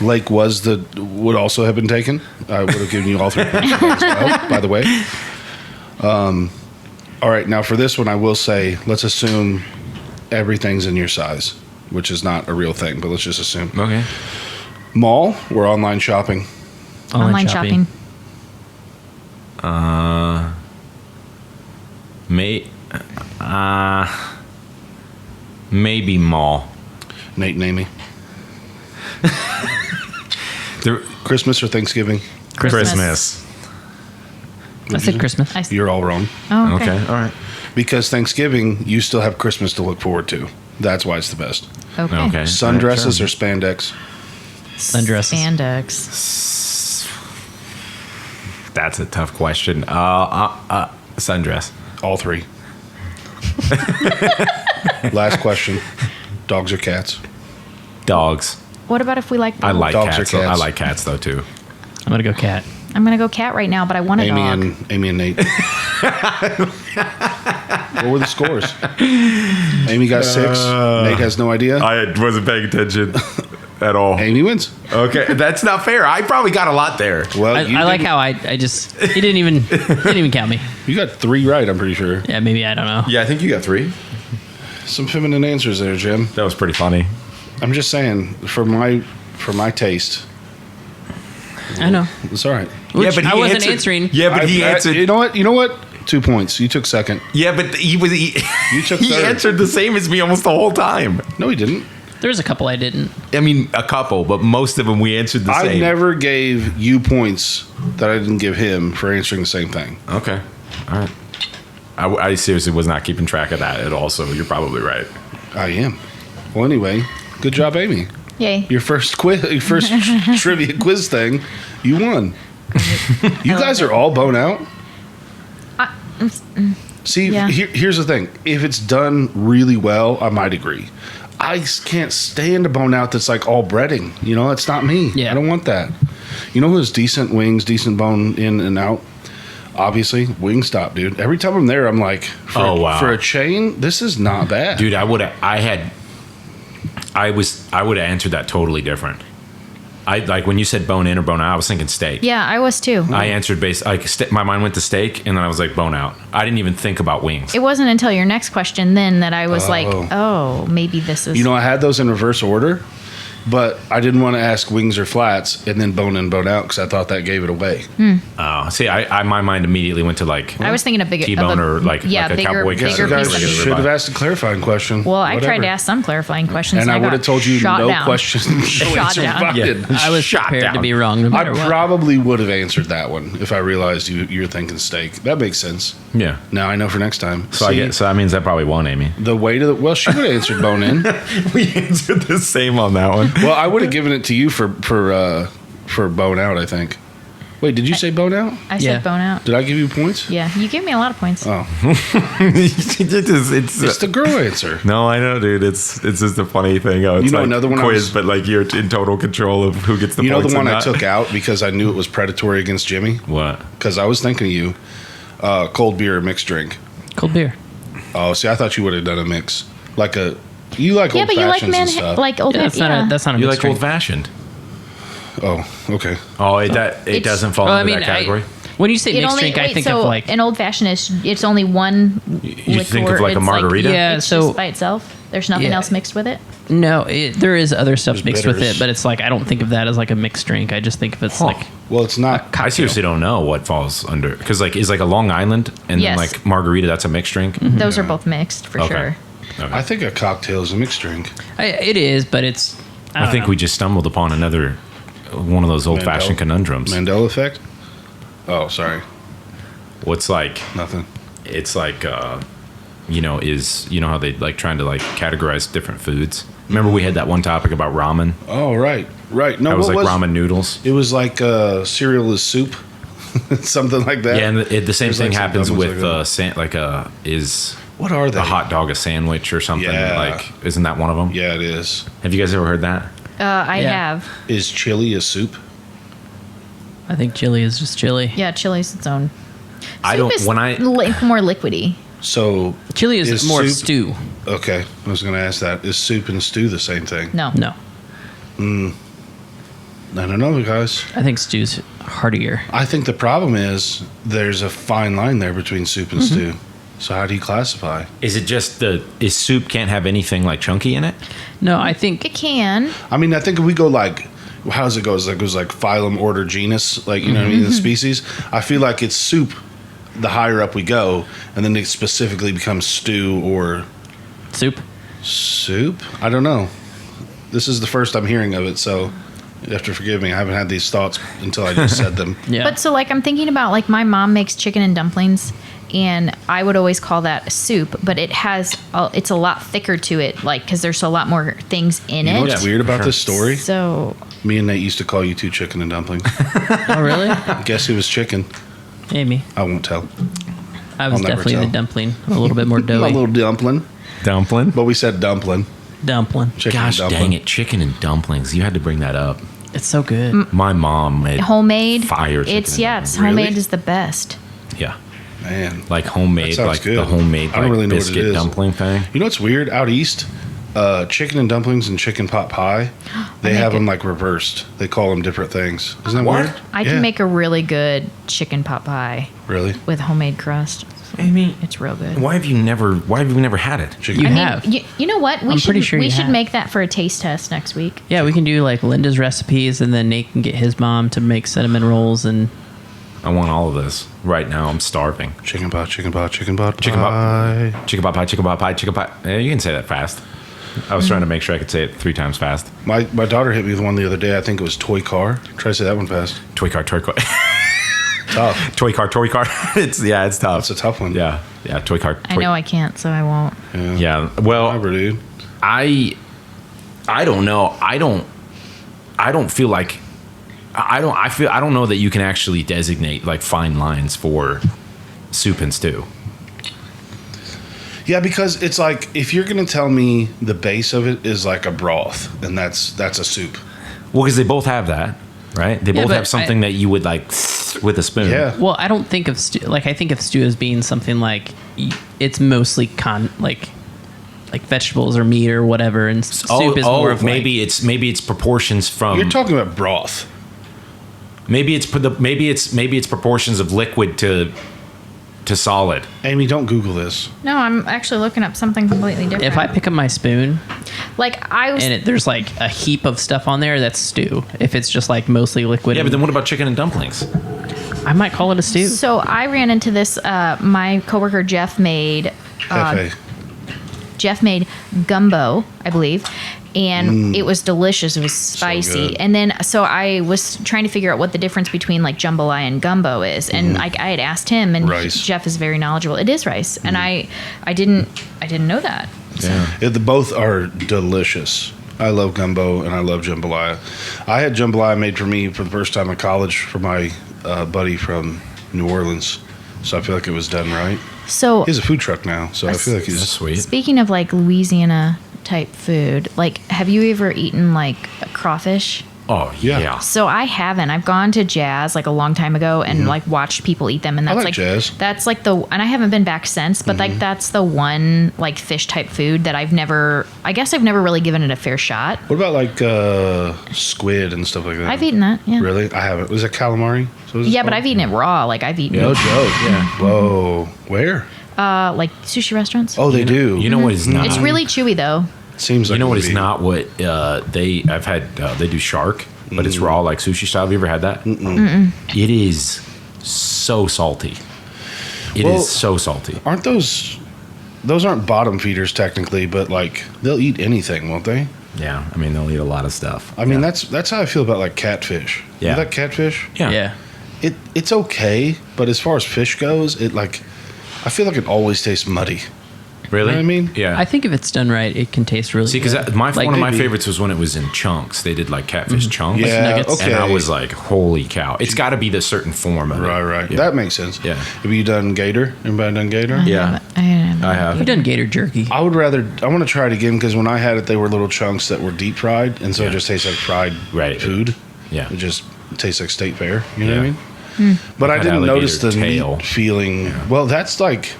Lake would also have been taken. I would have given you all 3 points for that as well, by the way. All right, now for this one, I will say, let's assume everything's in your size. which is not a real thing, but let's just assume. Okay. Mall or online shopping? Online shopping. Maybe mall. Nate and Amy. There, Christmas or Thanksgiving? Christmas. I said Christmas. I, You're all wrong. oh, Okay. All right. Because Thanksgiving, you still have Christmas to look forward to. That's why it's the best. Okay. Okay. Sundresses Sure. or spandex? Sundresses. Spandex. That's a tough question. Sundress. All three. Last question. Dogs or cats? Dogs. What about if we like both? I like Dogs or cats. Though. I cats? like cats though too. I'm gonna go cat. I'm gonna go cat right now, but I want a Amy dog. and Nate. What were the scores? Amy got 6. Nate has no idea. I wasn't paying attention at all. Amy wins. Okay, that's not fair. I probably got a lot there. Well, I like didn't- how I just he didn't even count me. you got 3 right. I'm pretty sure. Yeah, maybe I don't know. Yeah, I think you got 3. Some feminine answers there, Jim. That was pretty funny. I'm just saying, for my taste, I know. it's all right. Which but I he wasn't answered- answering. Yeah, but he answered. You know what? You know what? 2 points. You took second. Yeah, but he You took he third. answered the same as me almost the whole time. No, he didn't. There's a couple I didn't. I mean, a couple, but most of them we answered the I same. never gave you points that I didn't give him for answering the same thing. Okay, all right. I seriously was not keeping track of that at all, so you're probably right. I am. Well, anyway, good job, Amy. Yay. Your first trivia quiz thing, you won. You guys are all bone out. See, Yeah. here's the thing. If it's done really well, I might agree. I can't stand a bone out that's like all breading. You know, it's not me. Yeah. I don't want that. You know who's decent wings, decent bone in and out? Obviously, Wingstop, dude. Every time I'm there, I'm like, Oh, wow. for a chain, this is not bad. Dude, I would have answered that totally different. I like when you said bone in or bone out, I was thinking steak. Yeah, I was too. I answered my mind went to steak, and then I was like bone out. I didn't even think about wings. It wasn't until your next question then that I was like, Oh. oh, maybe this is. You know, I had those in reverse order, but I didn't want to ask wings or flats and then bone in, bone out because I thought that gave it away. See, I my mind immediately went to like I was thinking of bigger. T-bone of a- or like yeah, like a bigger, cowboy bigger Guess cut you or guys piece of regular should have ribeye. asked a clarifying question. Well, I tried Whatever. to ask some clarifying questions, And I got would have told you shot no down. question. No Shot answer down. provided. Yeah. I was Shot prepared to down. be wrong no I matter what. probably would have answered that one if I realized you're thinking steak. That makes sense. Yeah. Now I know for next time. So so that means I probably won, Amy. The way to well, she would have answered bone in. We answered the same on that one. Well, I would have given it to you for bone out. I think. Wait, did you say bone out? I Yeah. said bone out. Did I give you points? Yeah, you gave me a lot of points. Oh, it's it's the girl answer. no, I know, dude. It's just a funny thing. Oh, it's You know like another one I quiz, was- but like you're in total control of who gets the You know points. the one and I not. took out because I knew it was predatory against Jimmy. What? Because I was thinking of you. Cold beer or mixed drink. Cold beer. Oh, see, I thought you would have done a mix, like a. You like Yeah, old but you like fashions men and stuff. like old. Yeah, that's yeah. not a that's not a You mixed like drink. old fashioned? Oh, okay. Oh, it It's- doesn't fall Well, I into mean, that category. when you say It mixed only drink, I wait, think so of like an old fashioned is it's only one. You think of liqueur. like a It's margarita? Yeah, it's so- just by itself. There's nothing Yeah. else mixed with it. no, there is other stuff There's mixed with bitters. it, but it's like I don't think of that as like a mixed drink. I just think of it's Huh. like Well, it's not. I seriously don't know what falls under because like is like a Long Island and Yes. then like margarita. That's a mixed drink. Those are both mixed for Okay. sure. Okay. I think a cocktail is a mixed drink. it is, but it's. I think we just stumbled upon another one of those old fashioned Mandela- conundrums. Mandela effect. Oh, sorry, What's like nothing. it's like you know how they like trying to like categorize different foods. Remember we had that one topic about ramen. Oh, right. No, That was what like ramen noodles. It was like cereal is soup, something like that. Yeah, and the same There's, thing like, some happens dumb ones with like that. is What are they? a hot dog a sandwich or something Yeah. like isn't that one of them? Yeah, it is. Have you guys ever heard that? I Yeah. have. Is chili a soup? I think chili is just chili. Yeah, chili's its own. I Soup don't is when I more liquidy. So Chili is more soup- stew. Okay, I was going to ask that. Is soup and stew the same thing? No. No, I don't know, guys. I think stew's heartier. I think the problem is there's a fine line there between soup and stew. So how do you classify? Is it just is soup can't have anything like chunky in it? No, I think It can. I mean, I think if we go like, how does it go? It goes like phylum, order, genus, like, you know what I mean, the species. I feel like it's soup the higher up we go, and then it specifically becomes stew or soup. soup. I don't know. This is the first I'm hearing of it, so you have to forgive me. I haven't had these thoughts until I just said them. Yeah. But so, like, I'm thinking about, like, my mom makes chicken and dumplings, and I would always call that soup, but it has, it's a lot thicker to it, like, because there's a lot more things in You know it. what's weird about this story? So, Me and Nate used to call you two chicken and dumplings. Oh, really? Guess who was chicken? Maybe. I won't tell. I was I'll never definitely tell. the dumpling. A little bit more A doughy. little dumpling, Dumpling. but we said dumpling. Dumpling. Chicken Gosh and dumpling. dang it, chicken and dumplings. You had to bring that up. It's so good. My mom made homemade. fire chicken. It's, and yeah, it's dumplings. Really? homemade is the best. Yeah. Man. Like homemade, That sounds like good. the homemade I don't like really know what it biscuit is. dumpling thing. You know what's weird? Out east, chicken and dumplings and chicken pot pie, they make have it. them like reversed. They call them different things. Isn't that What? weird? I Yeah. can make a really good chicken pot pie Really? with homemade crust. Amy, It's real good. why have you never had it? Chicken. You I have. mean, you know what? We I'm should pretty sure we you should have. make that for a taste test next week. Yeah, we can do like Linda's recipes, and then Nate can get his mom to make cinnamon rolls, and I want all of this right now. I'm starving. Chicken pot, chicken pot, chicken pot, Chicken pot. pie. Chicken pot pie, chicken pot pie, chicken pot. Yeah, you can say that fast. I was trying to make sure I could say it 3 times fast. My daughter hit me with one the other day. I think it was toy car. Try to say that one fast. Toy car, toy car, Tough. toy car, toy car. It's tough. That's a tough one. Yeah, toy car. I know I can't, so I won't. Yeah. Well, Whatever, dude. I don't know. I don't feel like I don't know that you can actually designate like fine lines for soup and stew. Yeah, because it's like if you're gonna tell me the base of it is like a broth, and that's a soup. Well, because they both have that, right? They Yeah, both but have something that you would like with a spoon. Yeah. well, I don't think of stew. Like I think of stew as being something like it's mostly like vegetables or meat or whatever, and soup is more of maybe it's proportions from You're talking about broth. maybe it's proportions of liquid to solid. Amy, don't Google this. No, I'm actually looking up something completely different. If I pick up my spoon like I was, and there's like a heap of stuff on there, that's stew. If it's just like mostly liquid, Yeah, but then what about chicken and dumplings? I might call it a stew. so I ran into this. My coworker Jeff made Cafe. gumbo, I believe, and it was delicious. It was spicy. good. And then so I was trying to figure out what the difference between like jambalaya and gumbo is. And like I had asked him, and Rice. Jeff is very knowledgeable. It is rice, and I didn't know that. Yeah. Both are delicious. I love gumbo and I love jambalaya. I had jambalaya made for me for the first time in college for my buddy from New Orleans. So I feel like it was done right. So He has a food truck now, so I feel like That's he's. sweet. speaking of like Louisiana type food, like have you ever eaten like crawfish? Oh Yeah. yeah. So I haven't. I've gone to Jazz like a long time ago and like watched people eat them, and that's like Jazz. That's like and I haven't been back since. But like that's the one like fish type food that I guess I've never really given it a fair shot. What about like squid and stuff like that? I've eaten that. Yeah. Really? I haven't. Was it calamari? So is it Yeah, but called? I've eaten it raw. Like I've eaten No it, joke. Yeah. Whoa. Where? like sushi restaurants. Oh, they do. You know what is not? It's really chewy though. Seems like You know it what would is be. not what I've had they do shark, but it's raw like sushi style. Have you ever had that? It is so salty. It is Well- so salty. Aren't those aren't bottom feeders technically, but like they'll eat anything, won't they? Yeah, I mean they'll eat a lot of stuff. I mean Yeah. that's how I feel about like catfish. Yeah. You like catfish? yeah. It's okay, but as far as fish goes, it like I feel like it always tastes muddy. Really? You know what I mean? Yeah. I think if it's done right, it can taste really See, good. because Like, one of my maybe- favorites was when it was in chunks. They did like catfish chunks. Yeah, nuggets. okay. And I was like, holy cow. It's got to be the certain form of it. Right. Yeah. That makes sense. Yeah. Have you done gator? Anybody done gator? Yeah. I have. I've done gator jerky. I want to try it again because when I had it, they were little chunks that were deep fried, and so it Yeah. just tastes like fried Right. food. Yeah. It just tastes like state fare. You know what I Yeah. mean? But I Like didn't an notice the alligator tail. meat feeling. Well, that's like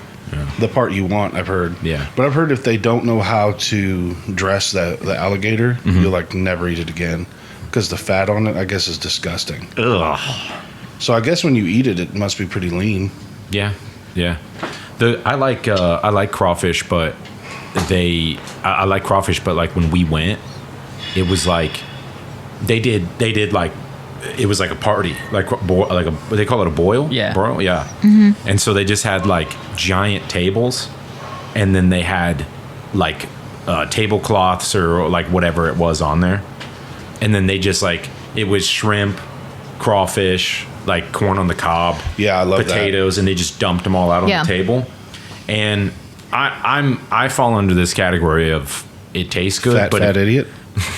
the part you want. I've heard. Yeah. But I've heard if they don't know how to dress the alligator, Mm-hmm. you'll like never eat it again because the fat on it, I guess, is disgusting. Ugh. So I guess when you eat it, it must be pretty lean. Yeah. Yeah. I like crawfish, but I like crawfish, but like when we went, it was like they did like it was like a party, like they call it a boil. Yeah. Broil, yeah. And so they just had like giant tables, and then they had like tablecloths or like whatever it was on there, and then they just like it was shrimp, crawfish, like corn on the cob, Yeah, I love that. potatoes, and they just dumped them all out on Yeah. the table. And I fall under this category of it tastes good, but fat idiot.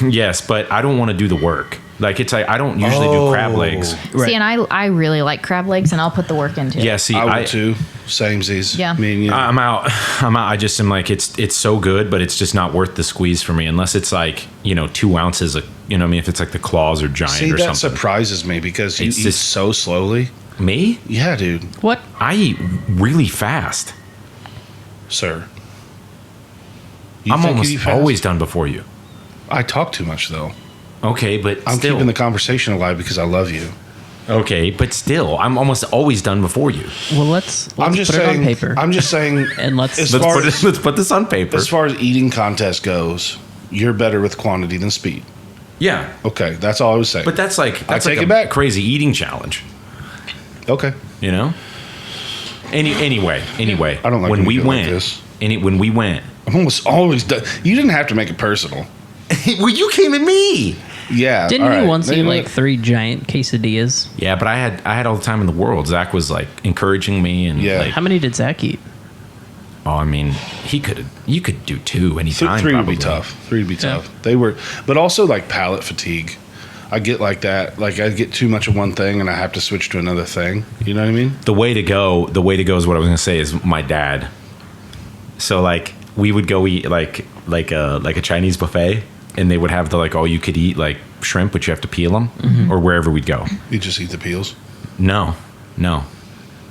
yes, but I don't want to do the work. Like it's like I don't usually do crab legs. Right. See, and I really like crab legs, and I'll put the work into it. Yeah, see, I would too. Samesies. Yeah. Me and you. I'm out. I just am like it's so good, but it's just not worth the squeeze for me unless it's like 2 ounces of what I mean, if it's like the claws or giant See, or that something. surprises me because you It's eat just- so slowly. Me? Yeah, dude. What? I eat really fast. Sir. You I'm think you almost eat fast? always done before you. I talk too much though. Okay, but I'm still. keeping the conversation alive because I love you. Okay, but still, I'm almost always done before you. Well, let's I'm just put saying. it on paper. I'm just saying. And let's- as Let's far put, as, let's put this on paper. as far as eating contest goes, you're better with quantity than speed. Yeah, Okay, that's all I was saying. but that's like take like it a back. crazy eating challenge. Okay. You know. Anyway, I don't like when when we you go like went. this. When we went. I'm almost always done. You didn't have to make it personal. Well, you came at me. Yeah. Didn't all you right. once Now eat you know like what? 3 giant quesadillas? Yeah, but I had all the time in the world. Zach was like encouraging me and Yeah. like, How many did Zach eat? oh, I mean, you could do 2 anytime. Three would probably. be tough. 3 would be Yeah. tough. They were, but also like palate fatigue. I get like that. Like I get too much of one thing and I have to switch to another thing. You know what I mean? The way to go is what I was gonna say is my dad. So like we would go eat like a Chinese buffet, and they would have the like all you could eat like shrimp, but you have to peel them, or wherever we'd go. You just eat the peels. No,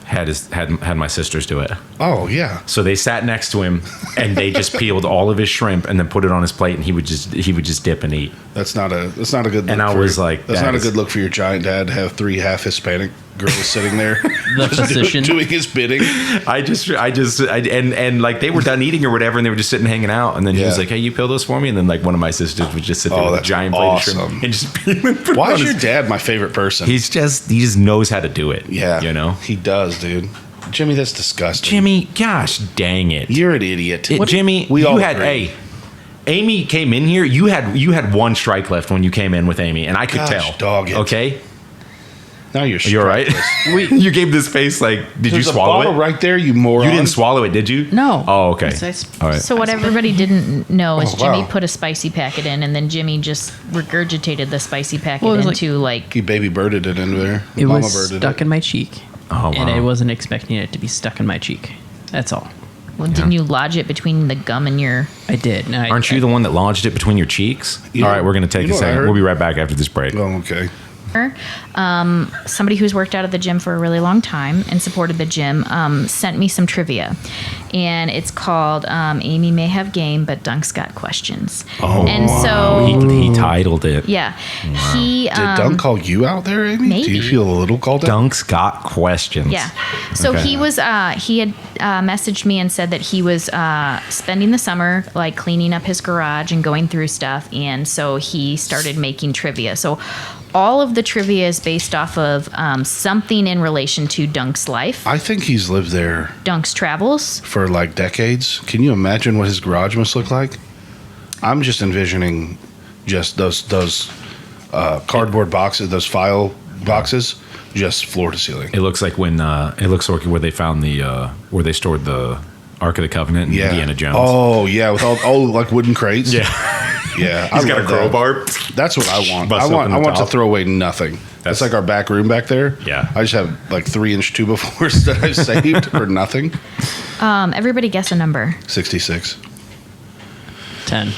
had my sisters do it. Oh yeah. So they sat next to him, and they just peeled all of his shrimp and then put it on his plate, and he would just dip and eat. That's not a good look. And I for- was like, that's that not a is- good look for your giant dad to have 3 half Hispanic girls sitting there The just physician. doing his bidding. And like they were done eating or whatever, and they were just sitting hanging out, and then he was Yeah. like, "Hey, you peel those for me," and then like one of my sisters would just sit there Oh, with a that's giant plate of awesome. shrimp and just peel it. put it Why on is your his- dad my favorite person? he just knows how to do it. yeah, you know, he does, dude. Jimmy, that's disgusting. Jimmy. Gosh, dang it, You're an idiot. Jimmy. We all you had agree. Amy came in here. You had 1 strike left when you came in with Amy, and I could Gosh, tell. dog it. Okay, Now you're you're right. strikeless. you gave this face like, did There's you a swallow bottle it? right there, you moron. You didn't swallow it, did you? No. Oh, okay. All right. So what everybody didn't know is Oh, Jimmy wow. put a spicy packet in, and then Jimmy just regurgitated the spicy packet Well, it was into like He baby birded it in there. It Mama was birded stuck it. in my cheek. Oh, And wow. I wasn't expecting it to be stuck in my cheek. That's all. well, didn't you lodge it between the gum and your? I did. And Aren't you the one that lodged it between your cheeks? You All know- right, we're going to take you know a what I second. heard? We'll be right back after this break. Oh, okay. Somebody who's worked out at the gym for a really long time and supported the gym sent me some trivia, and it's called "Amy May Have Game, but Dunk's Got Questions." Oh, and wow. so He titled it. yeah, he Did Dunk call you out there, Amy? Do you maybe. feel a little called out? Dunk's got questions. Yeah. So Okay. he was he had messaged me and said that he was spending the summer like cleaning up his garage and going through stuff, and so he started making trivia. So all of the trivia is based off of something in relation to Dunk's life, I think he's lived there Dunk's travels. for like decades. Can you imagine what his garage must look like? I'm just envisioning just those cardboard boxes, those file boxes, just floor to ceiling. It looks like when it looks like where they found the where they stored the Ark of the Covenant in Yeah. Indiana Jones. Oh yeah, with all like wooden crates. yeah. Yeah. He's I got a love that. crowbar. That's what I want. Bust I want open the to top. throw away nothing. That's like our back room back there. Yeah. I just have like 3-inch 2x4s that I've saved for nothing. Everybody guess a number. 66. 10.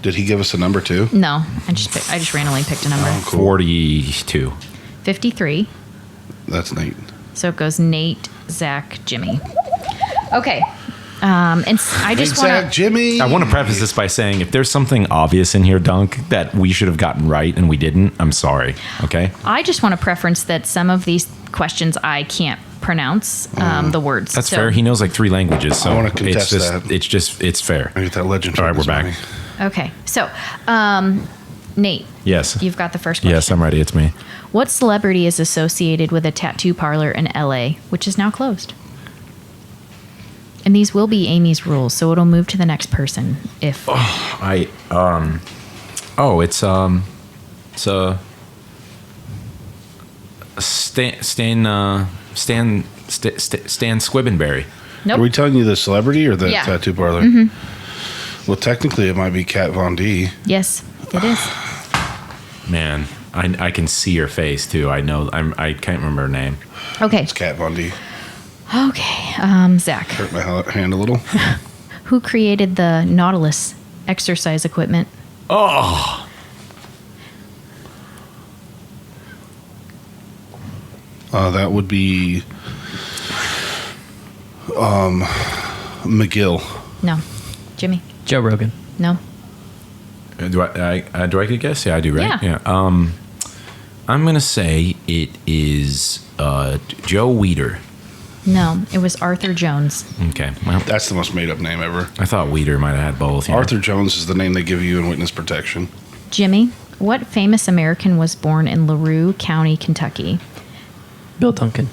Did he give us a number too? No, I just randomly picked a number. Oh, cool. 42. 53. That's neat. So it goes Nate, Zach, Jimmy. Okay. I just Zach, want to. Jimmy. I want to preface this by saying if there's something obvious in here, Dunk, that we should have gotten right and we didn't, I'm sorry. Okay? I just want to preference that some of these questions I can't pronounce the words. That's So- fair. He knows like 3 languages, so I wanna contest it's that. it's fair. I get that legend. All right, truck we're this back. morning. Okay, so Nate, Yes. you've got the first question. Yes, I'm ready. It's me. What celebrity is associated with a tattoo parlor in LA, which is now closed? And these will be Amy's rules, so it'll move to the next person if. Stan Squibbenberry. Nope. Are we telling you the celebrity or the Yeah. tattoo parlor? Well, technically, it might be Kat Von D. Yes, it is. Man, I can see her face too. I know. I can't remember her name. Okay. It's Kat Von D. Okay. Zach, Hurt my hand a little. who created the Nautilus exercise equipment? Oh, That would be McGill. No. Jimmy? Joe Rogan. No. do I get a guess? Yeah, I do. Right? Yeah. I'm gonna say it is Joe Weider. No. It was Arthur Jones. Okay. Well, That's the most made up name ever. I thought Weider might have had both. you know. Arthur Jones is the name they give you in witness protection. Jimmy, what famous American was born in LaRue County, Kentucky? Bill Duncan.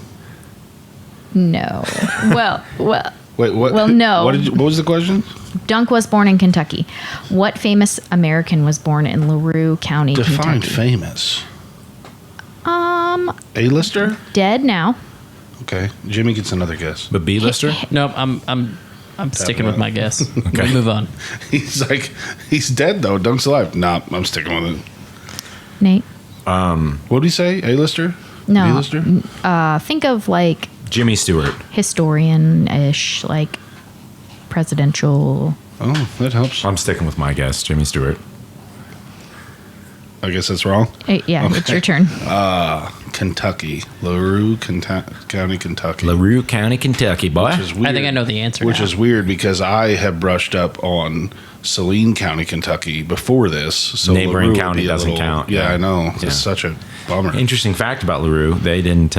No. Well. Wait, what? Well, no. What was the question? Dunk was born in Kentucky. What famous American was born in LaRue County, Define Kentucky? famous. A-lister? Dead now. Okay. Jimmy gets another guess. The B-lister. Nope, I'm sticking with my guess. Okay. We'll move on. He's like, he's dead though. Dunk's alive. Nah, I'm sticking with it. Nate. What did he say? A-lister? No. B-lister? Think of like Jimmy Stewart. historian-ish, like presidential. Oh, that helps. I'm sticking with my guess, Jimmy Stewart. I guess that's wrong. Yeah, it's your turn. Kentucky. LaRue County, Kentucky. LaRue County, Kentucky, boy. Which is weird, I think I know the answer Which now. is weird because I have brushed up on Saline County, Kentucky before this. So Neighboring LaRue would county be a doesn't little- count, Yeah, yeah. I know. Yeah. It's such a bummer. Interesting fact about LaRue, they didn't.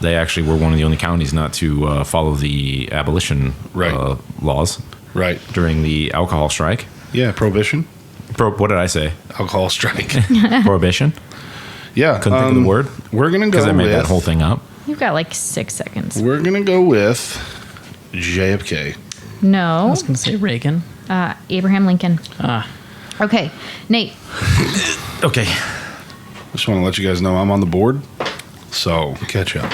They actually were one of the only counties not to follow the abolition Right. laws Right. during the alcohol strike. Yeah, prohibition. What did I say? Alcohol strike. Prohibition. Yeah. Couldn't think of the word We're gonna go because I made with that whole thing up. You've got like 6 seconds. We're gonna go with JFK. I No. was going to say Reagan. Abraham Lincoln. Ah, Okay. Nate. Okay. Just want to let you guys know I'm on the board. So catch up.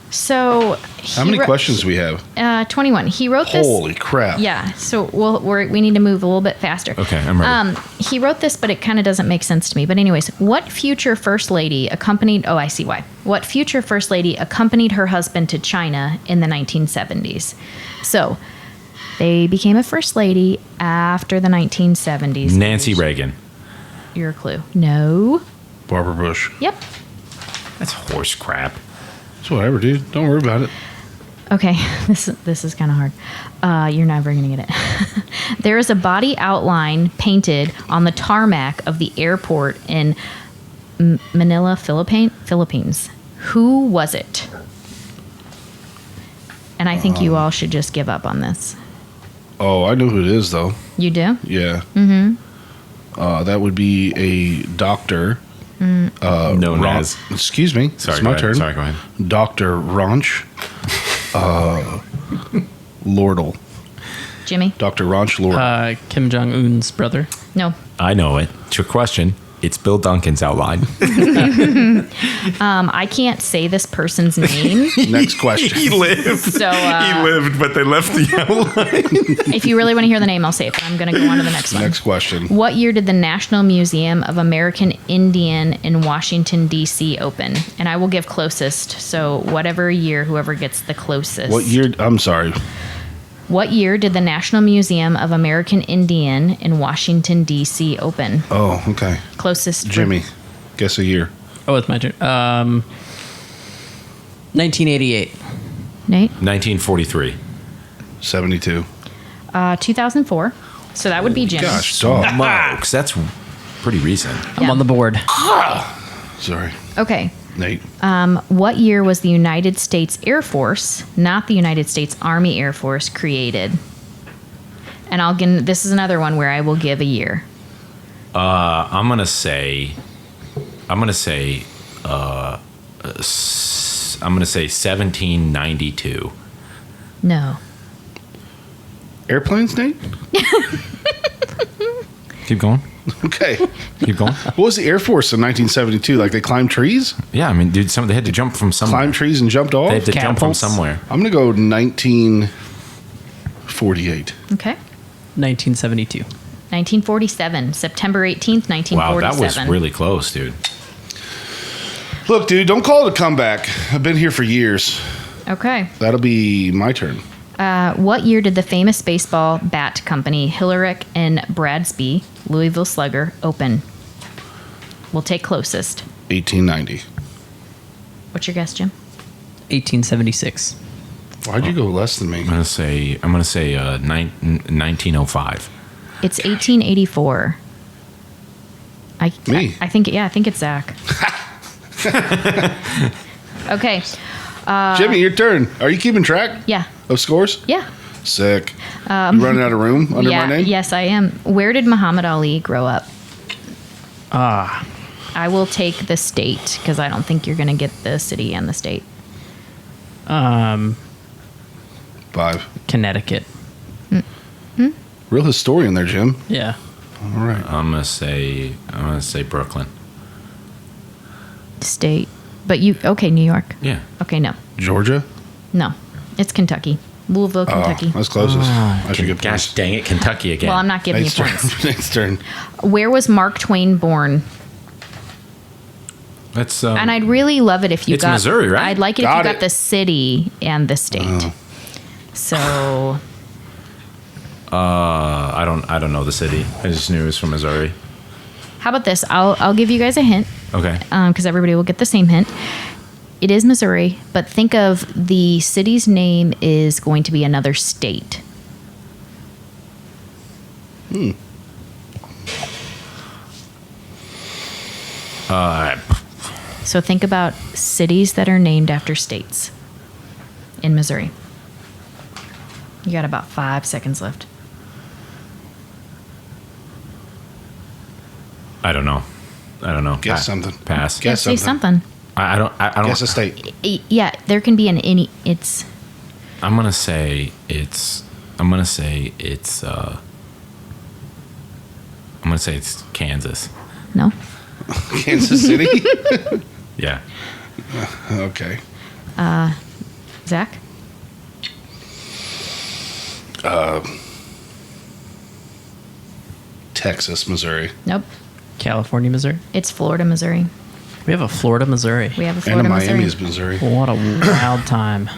So. How many questions do we have? 21. He wrote this. Holy crap. Yeah. So we need to move a little bit faster. Okay, I'm ready. He wrote this, but it kind of doesn't make sense to me. But anyways, what future first lady accompanied? Oh, I see why. What future first lady accompanied her husband to China in the 1970s? So they became a first lady after the 1970s. Nancy Reagan. Your clue. No. Barbara Bush. Yep. That's horse crap. It's whatever, dude. Don't worry about it. Okay, this is kind of hard. You're never gonna get it. There is a body outline painted on the tarmac of the airport in Manila, Philippines. Who was it? And I think you all should just give up on this. Oh, I know who it is, though. You do? Yeah. Mm-hmm. That would be a doctor. Known as. Excuse me. Sorry, it's my go ahead. turn. Sorry, go ahead. Dr. Ranch Lordle. Jimmy? Dr. Ranch Lordle. Kim Jong Un's brother. No. I know it. Trick question. It's Bill Duncan's outline. I can't say this person's name. Next question. lived. So He lived, but they left the outline. if you really want to hear the name, I'll say it. But I'm going to go on to the next one. Next question. What year did the National Museum of American Indian in Washington, D.C. open? And I will give closest. So whatever year, whoever gets the closest. What year? I'm sorry. What year did the National Museum of American Indian in Washington, D.C. open? Oh, okay. Closest. for- Jimmy, guess a year. Oh, it's my turn. 1988. Nate? 1943. 72. 2004. So that would be Jimmy. Gosh, dog. Smokes. That's pretty recent. I'm on the board. Sorry. Okay. Nate. What year was the United States Air Force, not the United States Army Air Force, created? And this is another one where I will give a year. I'm gonna say 1792. No. Airplanes, Nate? Keep going. Okay. Keep going. What was the Air Force in 1972? Like they climbed trees? Yeah, I mean, dude, they had to jump from somewhere. Climbed trees and jumped off? They had to jump from Catapults. somewhere. I'm going to go 1948. Okay. 1972. 1947, September 18th, 1947. Wow, that was really close, dude. Look, dude, don't call it a comeback. I've been here for years. Okay. That'll be my turn. What year did the famous baseball bat company Hillerick and Bradsby, Louisville Slugger, open? We'll take closest. 1890. What's your guess, Jim? 1876. Why'd you go less than me? I'm gonna say 1905. It's 1884. Me? I think it's Zach. Okay. Jimmy, your turn. Are you keeping track Yeah. of scores? Yeah. Sick. You running out of room under yeah. my name? Yes, I am. Where did Muhammad Ali grow up? Ah, I will take the state because I don't think you're going to get the city and the state. 5. Connecticut. Real historian there, Jim. Yeah. All right. I'm gonna say Brooklyn. State. But New York. Yeah. Okay, no. Georgia? No. It's Kentucky. Louisville, Kentucky. Oh, that's closest. I should get Gosh points. dang it, Kentucky again. Well, I'm not giving Nate's you turn. points. Nate's turn. Where was Mark Twain born? That's And I'd really love it if you It's got Missouri, right? I'd like it if Got you got it. the city and the state. Oh. So I don't know the city. I just knew it was from Missouri. how about this? I'll give you guys a hint Okay. because everybody will get the same hint. It is Missouri, but think of the city's name is going to be another state. So think about cities that are named after states in Missouri. You got about 5 seconds left. I don't know. Guess something. Pass. Guess Say something. I don't. Guess a state. Yeah, there can be an any. It's I'm gonna say it's. Kansas. no. Kansas City? Yeah. Okay. Zach. Texas, Missouri. Nope. California, Missouri. It's Florida, Missouri. We have a Florida, Missouri. We have a And Florida, a Miami is Missouri. Missouri. What a wild time.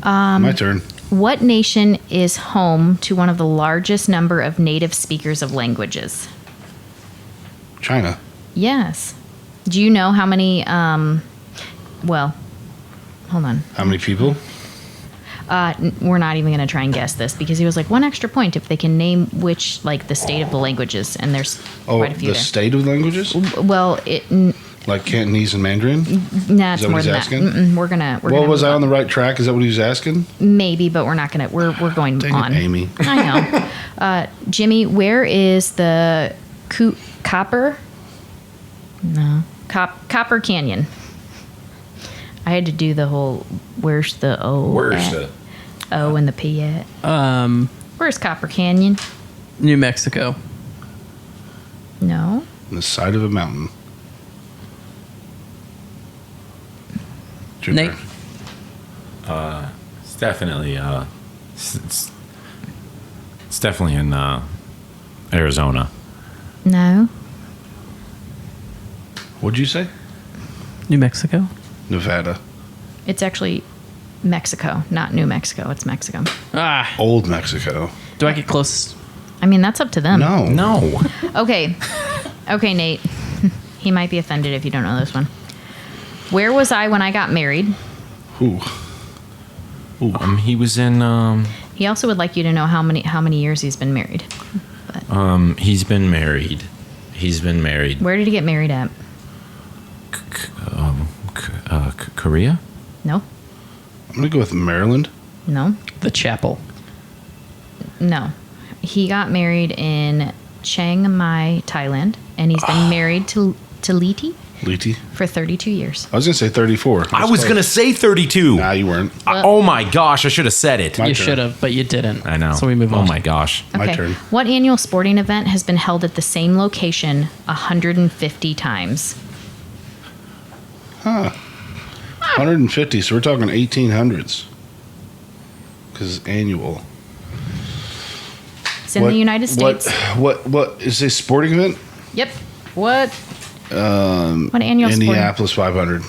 My turn. What nation is home to one of the largest number of native speakers of languages? China. Yes. Do you know how many? Well, hold on. How many people? We're not even going to try and guess this because he was like 1 extra point if they can name which, like the state of the languages, and there's Oh, quite a few the there. state of languages? Well, Like Cantonese and Mandarin? nah, Is it's that what more he's than asking? that. We're gonna. Well, was I move on the right track? Is that what he was asking? Maybe, but we're not gonna. We're going Dang it, on. Amy. I know. Jimmy, where is the Copper? No, Copper Canyon. I had to do the whole. Where's the O? Where's at? the? O and the P at? Where's Copper Canyon? New Mexico. No. On the side of a mountain. It's your Nate. turn. It's definitely. It's definitely in Arizona. No. What'd you say? New Mexico. Nevada. It's actually Mexico, not New Mexico. It's Mexico. Ah, Old Mexico. do I get close? I mean, that's up to them. No. No. Okay. Okay, Nate. He might be offended if you don't know this one. Where was I when I got married? Ooh. He was in. He also would like you to know how many years he's been married. He's been married. Where did he get married at? Korea? No. I'm gonna go with Maryland. No. The chapel. No. He got married in Chiang Mai, Thailand, and he's been married to Liti Liti. for 32 years. I was gonna say 34. I was going to say 32. Nah, you weren't. Oh my gosh, I should have said it. My You turn. should have, but you didn't. I know. So we move Oh on. my gosh. My turn. What annual sporting event has been held at the same location 150 times? 150. So we're talking 1800s. Because annual. It's in the United States. What is this sporting event? Yep. What? What annual sporting? Indianapolis 500.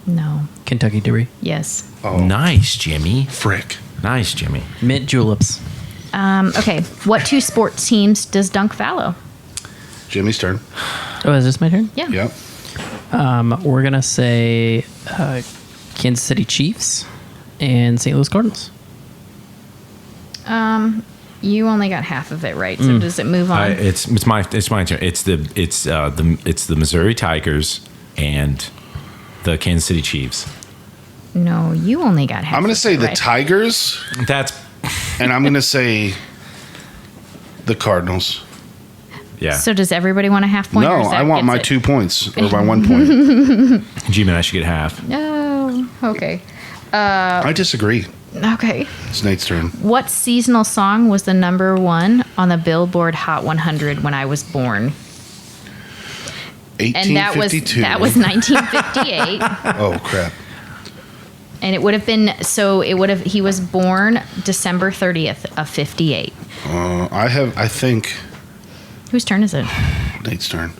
No. Kentucky Derby. Yes. Oh, Nice, Jimmy. frick. Nice, Jimmy. Mint juleps. Okay. What two sports teams does Dunk follow? Jimmy's turn. Oh, is this my turn? Yeah. Yep. We're gonna say Kansas City Chiefs and St. Louis Cardinals. You only got half of it right. So does it move on? It's my turn. It's the Missouri Tigers and the Kansas City Chiefs. No, you only got half. I'm going of to say it the right. Tigers, That's and I'm going to say the Cardinals. yeah. So does everybody want a half point? No, or is that I want gets my it? 2 points or my 1 point. Jimmy and I should get half. No. Okay. I disagree. Okay. It's Nate's turn. What seasonal song was the number one on the Billboard Hot 100 when I was born? And that was 1852. 1958. Oh, crap. And it would have been he was born December 30th of 58. I think Whose turn is it? Nate's turn.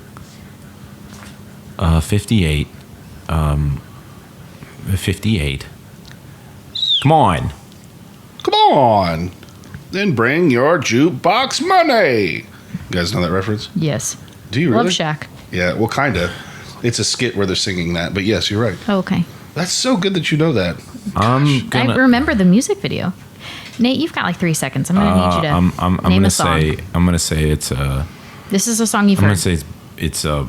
58. 58. Come on. Come on. Then bring your jukebox money. You guys know that reference? Yes. Do you really? Love Shack. Yeah, well, kind of. It's a skit where they're singing that, but yes, you're right. Oh, okay. That's so good that you know that. I'm I gonna. remember the music video. Nate, you've got like 3 seconds. I'm going to need you to I'm name gonna a song. say. I'm gonna say it's a. This is a song you've I'm gonna heard. say it's a.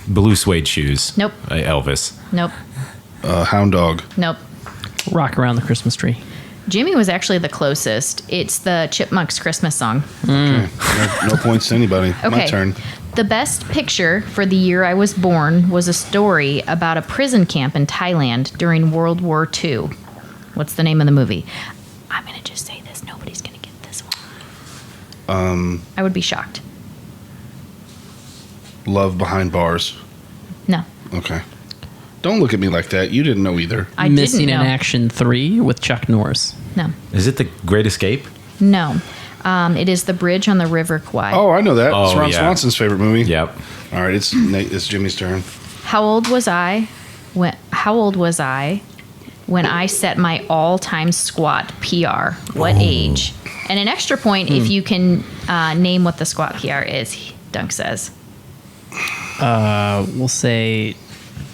Blue suede shoes. Nope. Elvis. Nope. Hound Dog. Nope. Rock around the Christmas tree. Jimmy was actually the closest. It's the Chipmunks Christmas song. Okay. No points to anybody. Okay. My turn. The best picture for the year I was born was a story about a prison camp in Thailand during World War II. What's the name of the movie? I'm going to just say this. Nobody's going to get this one. I would be shocked. Love Behind Bars. No. Okay. Don't look at me like that. You didn't know either. I Missing didn't know. in Action 3 with Chuck Norris. No. Is it the Great Escape? No. It is The Bridge on the River Kwai. Oh, I know that. It's Oh, Ron yeah. Swanson's favorite movie. Yep. All right, it's Jimmy's turn. How old was I when I set my all-time squat PR? What age? And an extra point if you can name what the squat PR is, Dunk says. We'll say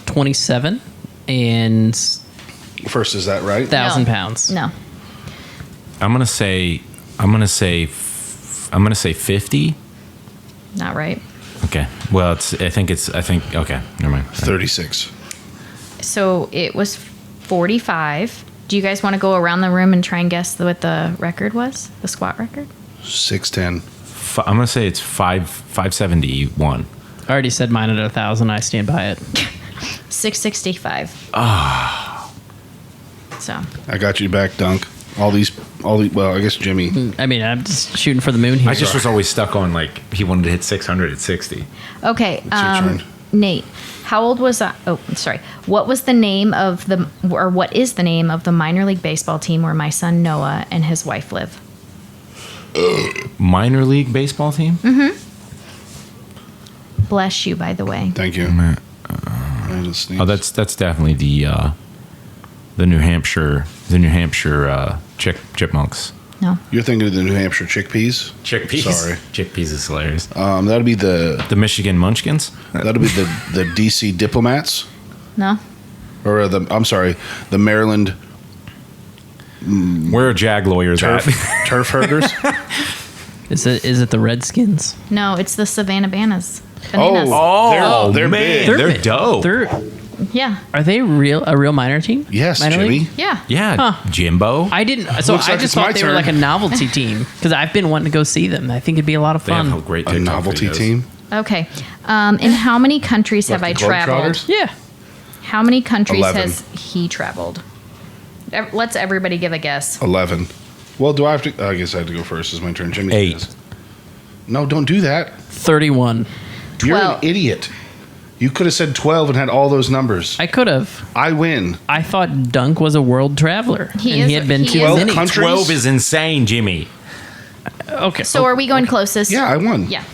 27 and First, is that right? 1,000 No. pounds. No. I'm gonna say 50. Not right. Okay. Well, I think. Okay. Never mind. 36. So it was 45. Do you guys want to go around the room and try and guess what the record was? The squat record? 6'10". I'm gonna say it's 571. I already said mine at 1,000. I stand by it. 665. So I got you back, Dunk. All these. Well, I guess Jimmy. I mean, I'm just shooting for the moon here. I just was always stuck on like he wanted to hit 600 at 60. okay, It's your turn. Nate, how old was I? Oh, sorry. What is the name of the minor league baseball team where my son Noah and his wife live? Minor league baseball team? Bless you, by the way. Thank you. I just sneezed. Oh, that's definitely the New Hampshire chipmunks. No. You're thinking of the New Hampshire chickpeas. Chickpeas. Sorry. Chickpeas is hilarious. That'd be the The Munchkins. that'd be the DC Diplomats, No. or the Maryland Where are JAG lawyers turf at? turf herders. Is it the Redskins? No, it's the Savannah Bananas. Bananas. Oh, they're man. big. They're big. dope. Yeah. Are they a real minor team? Yes, Minor Jimmy. league? Yeah. Yeah, Huh. Jimbo. I didn't. So Looks I like just it's my thought they were turn. like a novelty team because I've been wanting to go see them. I think it'd be a lot of They have fun. great A TikTok novelty videos. team. Okay. In how many countries have I Like the traveled? Globetrotters? Yeah. How many countries 11. has he traveled? Let's everybody give a guess. 11. Well, do I have to? I guess I have to go first. It's my turn. Jimmy. 8. Yes. No, don't do that. 31. You're an 12. idiot. You could have said 12 and had all those numbers. I could have. I win. I thought Dunk was a world traveler. He and is- he had been he to is- many. 12 countries? 12 is insane, Jimmy. Okay. So are we going closest? Yeah, I won. Yeah.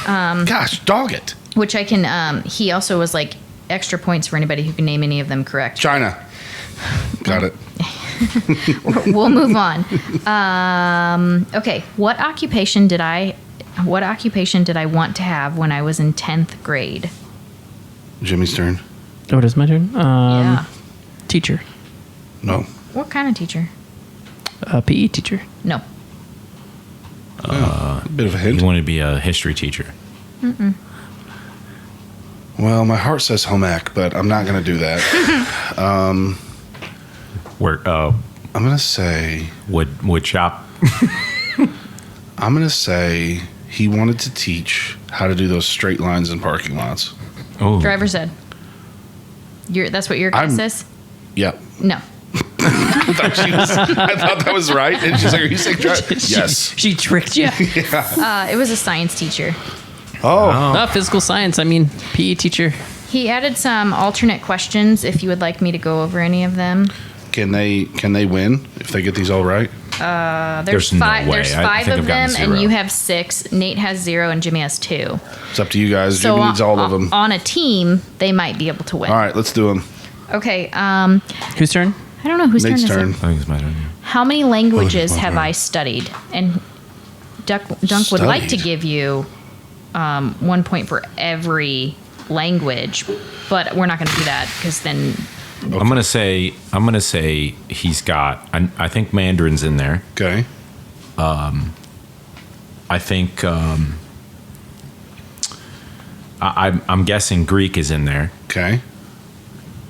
Gosh, dog it. Which I can. He also was like extra points for anybody who can name any of them correct. China. Got it. We'll move on. Okay. What occupation did I want to have when I was in 10th grade? Jimmy's turn. Oh, it is my turn. Yeah. Teacher. No. What kind of teacher? PE teacher. No. A bit of a You hint. want to be a history teacher. Well, my heart says home ec, but I'm not going to do that. Where I'm going to say, wood shop. I'm going to say he wanted to teach how to do those straight lines in parking lots. Oh, Driver's ed. That's what your guess I'm- is? Yep. No. I thought that was right. And she's like, are you saying yes. She tricked you. It was a science teacher. Oh, Physical science. I mean, PE teacher. He added some alternate questions if you would like me to go over any of them. can they win if they get these all right? There's no five. way. There's I 5 think of I've gotten them, and 0. you have 6. Nate has 0, and Jimmy has 2. It's up to you guys. So Jimmy needs all of them. on a team, they might be able to win. All right, let's do them. Okay. Whose turn? I don't know whose Nate's turn turn. is it. I think it's my turn. How many languages my have turn. I studied? And Dunk would like to Studied? give you 1 point for every language, but we're not going to do that because then I'm gonna say he's got. I think Mandarin's in there. Okay. I think I'm guessing Greek is in there, Okay.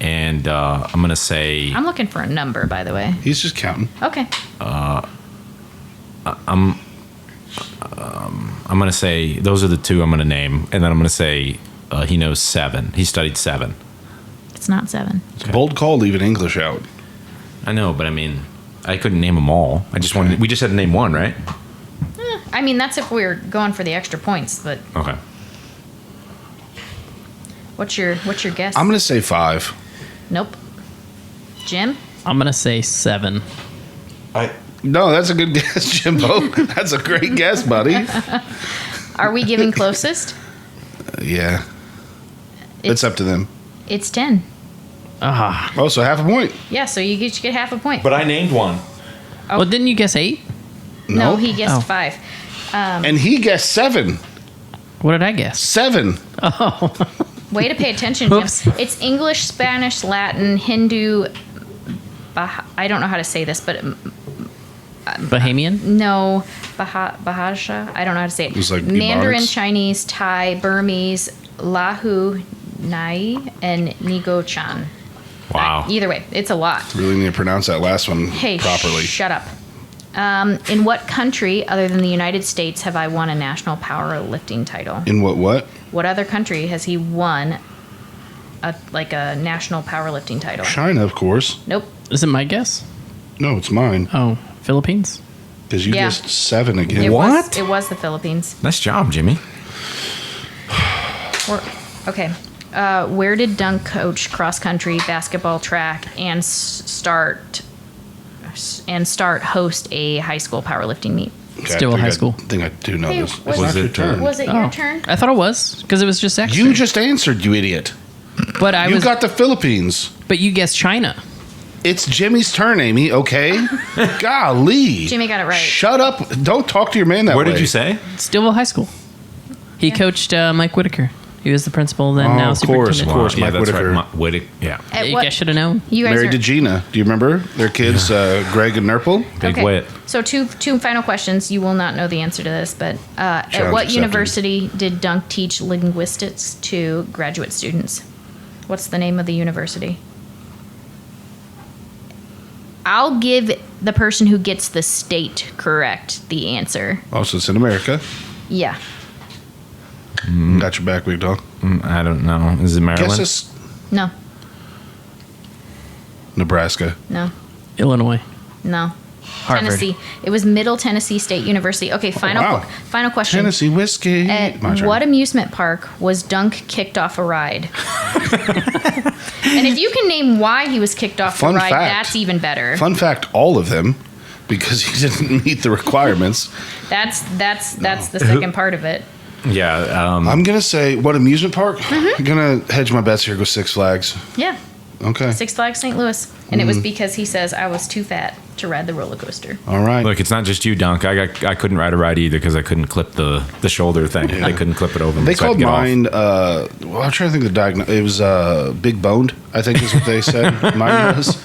and I'm gonna say I'm looking for a number. By the way, He's just counting. okay. I'm gonna say those are the 2 I'm gonna name, and then I'm gonna say he knows 7. He studied 7. It's not 7. It's a bold call leaving English out. I know, but I mean, I couldn't name them all. I just wanted. We just had to name one, right? I mean, that's if we're going for the extra points. But Okay. what's your guess? I'm going to say 5. Nope. Jim? I'm gonna say 7. No, that's a good guess, Jimbo. That's a great guess, buddy. Are we giving closest? Yeah. It's up to them. It's 10. Oh, so half a point. Yeah, so you get half a point. But I named one. Oh. Well, didn't you guess 8? No, he guessed Oh. 5. And he guessed 7. What did I guess? 7. Way to pay attention, Jim. Oops. It's English, Spanish, Latin, Hindu. I don't know how to say this, but Bahamian? no, Bahasha. I don't know how to say it. was like Mandarin, Ebonics? Chinese, Thai, Burmese, Lahu, Nai, and Nigo-chan. Wow. Either way, it's a lot. Really need to pronounce that last one Hey, properly. shut up. In what country, other than the United States, have I won a national powerlifting title? In what? What other country has he won a national powerlifting title? China, of course. Nope. Is it my guess? No, it's mine. Oh, Philippines? Because you Yeah. guessed 7 again. It What? was the Philippines. Nice job, Jimmy. Okay. Where did Dunk coach cross country, basketball, track, and start host a high school powerlifting meet? Okay, Still I think high I school. think I do know Hey, this. was It's not it- your turn. Was it your turn? I thought it was because it was just extra. You just answered, you idiot. but I You was. got the Philippines. But you guessed China. It's Jimmy's turn, Amy, okay? Golly. Jimmy got it right. Shut up. Don't talk to your man that Where way. did you say? Stillville High School. He coached Mike Whitaker He was the principal then. Oh, now of course, superintendent. of course. yeah, Mike that's Whitaker. right. Whitaker. Yeah. At You what- guys should have known. You guys Married are, to Gina. Do you remember their kids, Greg and Nurple? Big wit. So two final questions. You will not know the answer to this, but at Challenge what accepted. university did Dunk teach linguistics to graduate students? What's the name of the university? I'll give the person who gets the state correct the answer. Also, it's in America. Yeah. Got your back, big dog. I don't know. Is it Maryland? Guess it's No. Nebraska. No. Illinois. No. Harvard. Tennessee. It was Middle Tennessee State University. Okay, final wow. final question. Tennessee whiskey. At My turn. what amusement park was Dunk kicked off a ride? And if you can name why he was kicked off Fun the ride, fact. that's even better. Fun fact: all of them, because he didn't meet the requirements. That's the second part of it. Yeah. I'm gonna say what amusement park? Mm-hmm. I'm gonna hedge my bets here. Go Six Flags. Yeah. Okay. Six Flags St. Louis. And it was because he says I was too fat to ride the roller coaster. All right. Look, it's not just you, Dunk. I couldn't ride a ride either because I couldn't clip the shoulder thing. Yeah. They couldn't clip it over. They so I had called to get off. mine. Well, I'm trying to think of the diagnosis. It was big boned. I think is what they said. Mine was.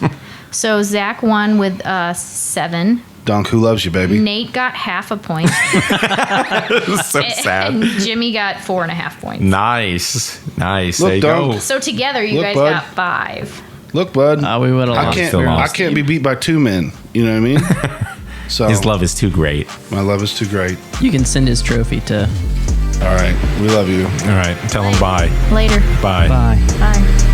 So Zach won with 7. Dunk, who loves you, baby? Nate got half a point. so And sad. Jimmy got 4.5 points. Nice. Look, there you Dunk. go. So together you Look, guys bud. got 5. Look, bud. We would have I lost. can't. Still I lost. can't be beat by 2 men. You know what I mean? So His love is too great. my love is too great. You can send his trophy to. All right, we love you. All right, tell him bye. Later. Bye. Bye. Bye.